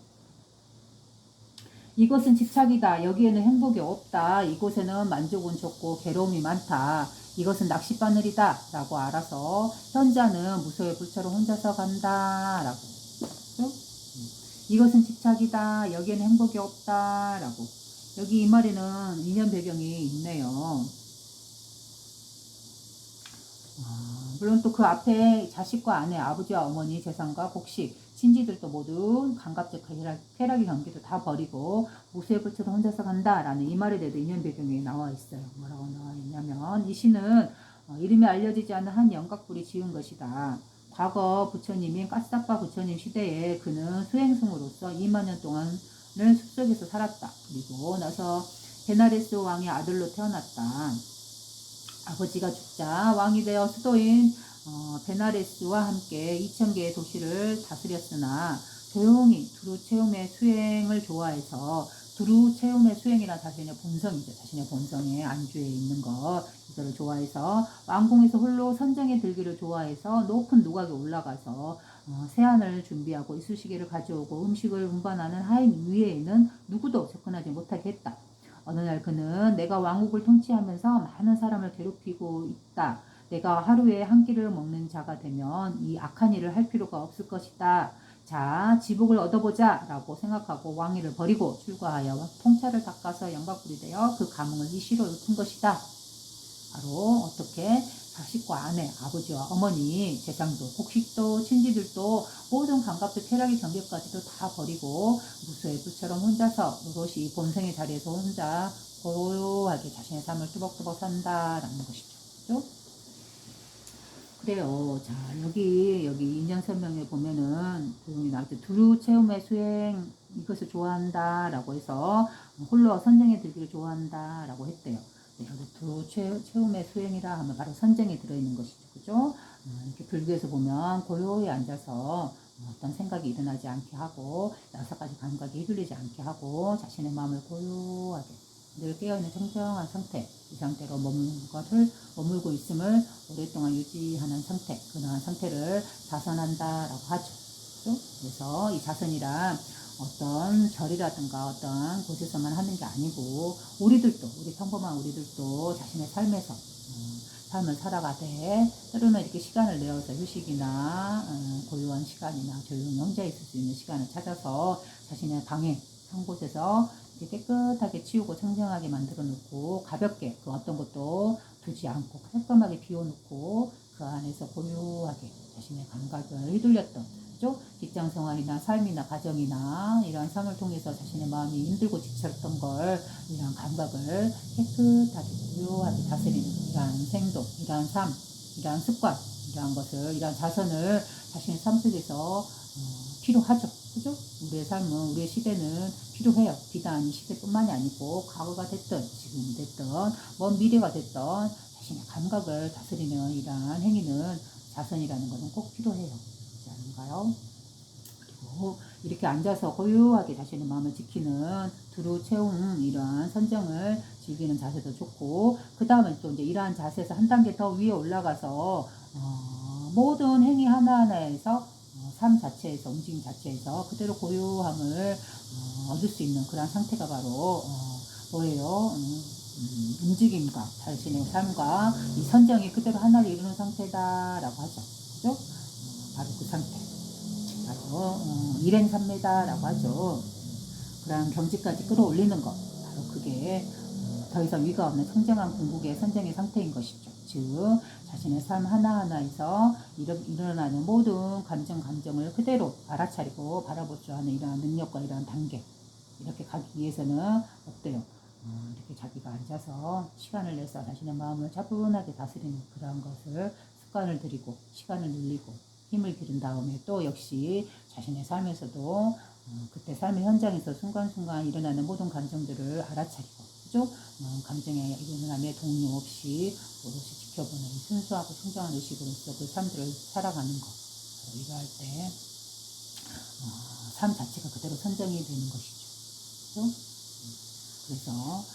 이것은 집착이다. 여기에는 행복이 없다. 이곳에는 만족은 적고 괴로움이 많다. 이것은 낚싯바늘이다. 라고 알아서 현자는 무소의 불처럼 혼자서 간다. 라고. 그렇죠? 이것은 집착이다. 여기에는 행복이 없다. 라고. 여기 이 말에는 인연 배경이 있네요. 물론 또 그 앞에 자식과 아내, 아버지와 어머니, 재산과 곡식, 친지들도 모두 감각적 쾌락의 경계도 다 버리고 무수의 불처럼 혼자서 간다라는 이 말에 대해서 인연 배경에 나와 있어요. 뭐라고 나와 있냐면 이 시는 이름이 알려지지 않은 한 영각불이 지은 것이다. 과거 부처님인 까스타파 부처님 시대에 그는 수행승으로서 2만 년 동안을 숲속에서 살았다. 그리고 나서 베나레스 왕의 아들로 태어났다. 아버지가 죽자 왕이 되어 수도인 베나레스와 함께 2000개의 도시를 다스렸으나 조용히 두루체움의 수행을 좋아해서 두루체움의 수행이란 자신의 본성이죠. 자신의 본성에 안주해 있는 것 이거를 좋아해서 왕궁에서 홀로 선정에 들기를 좋아해서 높은 누각에 올라가서 세안을 준비하고 이쑤시개를 가져오고 음식을 운반하는 하인 위에는 누구도 접근하지 못하게 했다. 어느 날 그는 내가 왕국을 통치하면서 많은 사람을 괴롭히고 있다. 내가 하루에 한 끼를 먹는 자가 되면 이 악한 일을 할 필요가 없을 것이다. 자, 지복을 얻어보자 라고 생각하고 왕위를 버리고 출가하여 통찰을 닦아서 영각불이 되어 그 감흥을 이시로 읊은 것이다. 바로 어떻게 자식과 아내, 아버지와 어머니, 재산도, 곡식도, 친지들도 모든 감각도 쾌락의 경계까지도 다 버리고 무수의 부처럼 혼자서 오롯이 본생의 자리에서 혼자 고요하게 자신의 삶을 뚜벅뚜벅 산다라는 것이죠. 그죠? 그래요. 자, 여기 인연 설명에 보면은 조용히 나왔죠. 두루 체험의 수행 이것을 좋아한다라고 해서 홀로 선정에 들기를 좋아한다라고 했대요. 네, 여기 두루 체험의 수행이라 하면 바로 선정에 들어있는 것이죠. 그죠? 이렇게 불교에서 보면 고요히 앉아서 어떤 생각이 일어나지 않게 하고 여섯 가지 감각이 휘둘리지 않게 하고 자신의 마음을 고요하게 늘 깨어있는 청정한 상태, 이 상태로 머물고 있음을 오랫동안 유지하는 상태, 그러한 상태를 자선한다라고 하죠. 그렇죠? 그래서 이 자선이란 어떤 절이라든가 어떤 곳에서만 하는 게 아니고 우리 평범한 우리들도 자신의 삶에서 삶을 살아가되 때로는 이렇게 시간을 내어서 휴식이나 고요한 시간이나 조용히 혼자 있을 수 있는 시간을 찾아서 자신의 방에 한 곳에서 이렇게 깨끗하게 치우고 청정하게 만들어 놓고 가볍게 그 어떤 것도 두지 않고 깔끔하게 비워놓고 그 안에서 고요하게 자신의 감각을 휘둘렸던 그죠? 직장 생활이나 삶이나 가정이나 이러한 삶을 통해서 자신의 마음이 힘들고 지쳤던 걸 이러한 감각을 깨끗하게 고요하게 다스리는 이러한 행동, 이러한 삶, 이러한 습관, 이러한 것을 이러한 자선을 자신의 삶 속에서 필요하죠. 그죠? 우리의 삶은, 우리의 시대는 필요해요. 비단 이 시대뿐만이 아니고 과거가 됐든 지금이 됐든 먼 미래가 됐든 자신의 감각을 다스리는 이러한 행위는 자선이라는 것은 꼭 필요해요. 그렇지 않은가요? 그리고 이렇게 앉아서 고요하게 자신의 마음을 지키는 두루 채움 이러한 선정을 즐기는 자세도 좋고 그 다음에 또 이제 이러한 자세에서 한 단계 더 위에 올라가서 모든 행위 하나하나에서 삶 자체에서 움직임 자체에서 그대로 고요함을 얻을 수 있는 그런 상태가 바로 뭐예요? 움직임과 자신의 삶과 이 선정이 그대로 하나를 이루는 상태다라고 하죠. 그죠? 바로 그 상태. 바로 일행삼매다라고 하죠. 그런 경지까지 끌어올리는 것. 바로 그게 더 이상 위가 없는 청정한 궁극의 선정의 상태인 것이죠. 즉 자신의 삶 하나하나에서 일어나는 모든 감정을 그대로 알아차리고 바라볼 줄 아는 이러한 능력과 이러한 단계 이렇게 가기 위해서는 어때요? 이렇게 자기가 앉아서 시간을 내서 자신의 마음을 차분하게 다스리는 그러한 것을 습관을 들이고 시간을 늘리고 힘을 기른 다음에 또 역시 자신의 삶에서도 그때 삶의 현장에서 순간순간 일어나는 모든 감정들을 알아차리고 그죠? 감정에 일어남에 동요 없이 오롯이 지켜보는 순수하고 청정한 의식으로서 그 삶들을 살아가는 것 이러할 때 삶 자체가 그대로 선정이 되는 것이죠. 그죠? 그래서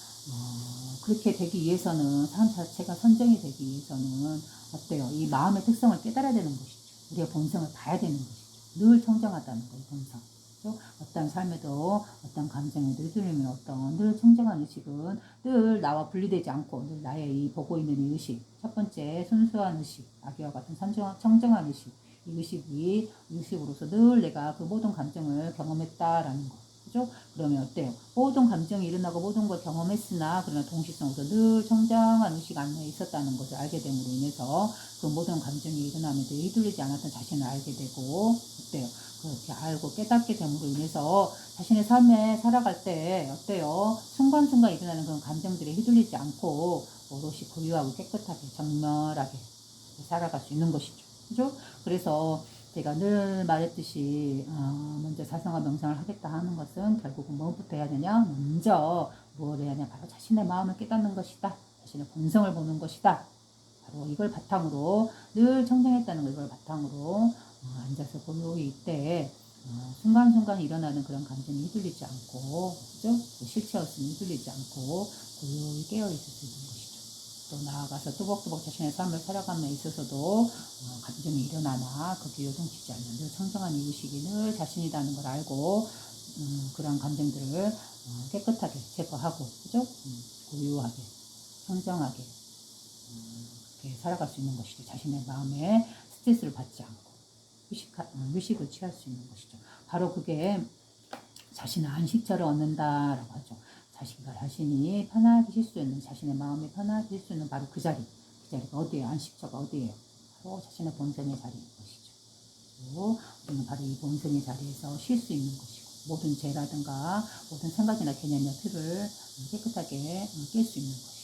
그렇게 되기 위해서는 삶 자체가 선정이 되기 위해서는 어때요? 이 마음의 특성을 깨달아야 되는 것이죠. 우리의 본성을 봐야 되는 것이죠. 늘 청정하다는 거예요. 본성. 그렇죠? 어떤 삶에도 어떤 감정에도 휘둘리면 어떤 늘 청정한 의식은 늘 나와 분리되지 않고 늘 나의 이 보고 있는 이 의식 첫 번째 순수한 의식 아기와 같은 청정한 의식 이 의식으로서 늘 내가 그 모든 감정을 경험했다라는 거 그죠? 그러면 어때요? 모든 감정이 일어나고 모든 걸 경험했으나 그러나 동시성으로 늘 청정한 의식 안에 있었다는 것을 알게 됨으로 인해서 그 모든 감정이 일어나면서 휘둘리지 않았던 자신을 알게 되고 어때요? 그렇게 알고 깨닫게 됨으로 인해서 자신의 삶에 살아갈 때 어때요? 순간순간 일어나는 그런 감정들에 휘둘리지 않고 오롯이 고요하고 깨끗하게 정렬하게 살아갈 수 있는 것이죠. 그죠? 그래서 제가 늘 말했듯이 먼저 자성과 명상을 하겠다 하는 것은 결국은 뭐부터 해야 되냐? 먼저 뭘 해야 하냐? 바로 자신의 마음을 깨닫는 것이다. 자신의 본성을 보는 것이다. 바로 이걸 바탕으로 늘 청정했다는 걸 이걸 바탕으로 앉아서 고요히 이때 순간순간 일어나는 그런 감정이 휘둘리지 않고 그죠? 실체 없음이 휘둘리지 않고 고요히 깨어있을 수 있는 것이죠. 또 나아가서 뚜벅뚜벅 자신의 삶을 살아감에 있어서도 감정이 일어나나 거기에 요동치지 않는 늘 청정한 의식이 늘 자신이라는 걸 알고 그런 감정들을 깨끗하게 제거하고 그죠? 고요하게 청정하게 그렇게 살아갈 수 있는 것이죠. 자신의 마음에 스트레스를 받지 않고 휴식을 취할 수 있는 것이죠. 바로 그게 자신의 안식처를 얻는다라고 하죠. 자신이 편하게 쉴 수 있는, 자신의 마음이 편하게 쉴 수 있는 바로 그 자리가 어디예요? 안식처가 어디예요? 바로 자신의 본성의 자리인 것이죠. 그리고 우리는 바로 이 본성의 자리에서 쉴 수 있는 것이고, 모든 죄라든가 모든 생각이나 개념의 틀을 깨끗하게 깰 수 있는 것이고,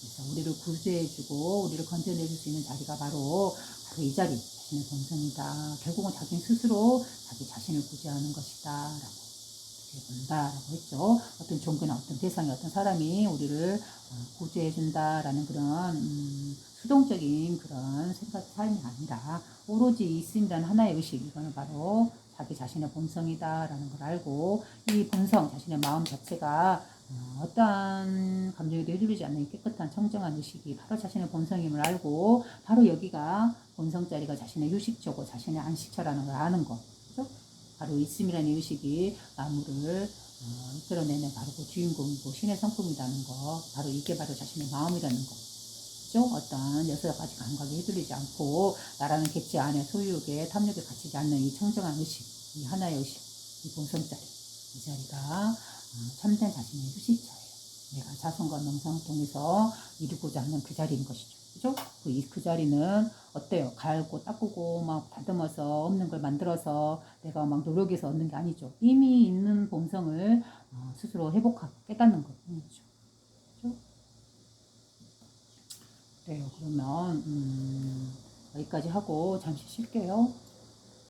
그래서 우리를 구제해주고 우리를 건져내줄 수 있는 자리가 바로 이 자리, 자신의 본성이다. 결국은 자기 스스로 자기 자신을 구제하는 것이다 라고 본다라고 했죠. 어떤 종교나 어떤 대상이, 어떤 사람이 우리를 구제해준다라는 그런 수동적인 그런 생각, 삶이 아니라 오로지 있음이라는 하나의 의식, 이거는 바로 자기 자신의 본성이다라는 걸 알고, 이 본성, 자신의 마음 자체가 어떠한 감정에도 휘둘리지 않는 깨끗한 청정한 의식이 바로 자신의 본성임을 알고, 바로 여기가 본성자리가 자신의 휴식처고 자신의 안식처라는 걸 아는 것. 그죠? 바로 있음이라는 의식이 만물을 이끌어내는 바로 그 주인공이고 신의 성품이라는 거, 바로 이게 바로 자신의 마음이라는 거. 그죠? 어떤 여러 가지 감각에 휘둘리지 않고 나라는 객체 안에 소유욕에 탐욕에 갇히지 않는 이 청정한 의식, 이 하나의 의식, 이 본성자리, 이 자리가 참된 자신의 휴식처예요. 내가 자성과 명상을 통해서 이루고자 하는 그 자리인 것이죠. 그죠? 그 자리는 어때요? 갈고 닦고 막 다듬어서 없는 걸 만들어서 내가 막 노력해서 얻는 게 아니죠. 이미 있는 본성을 스스로 회복하고 깨닫는 거죠. 그죠? 그래요. 그러면 여기까지 하고 잠시 쉴게요.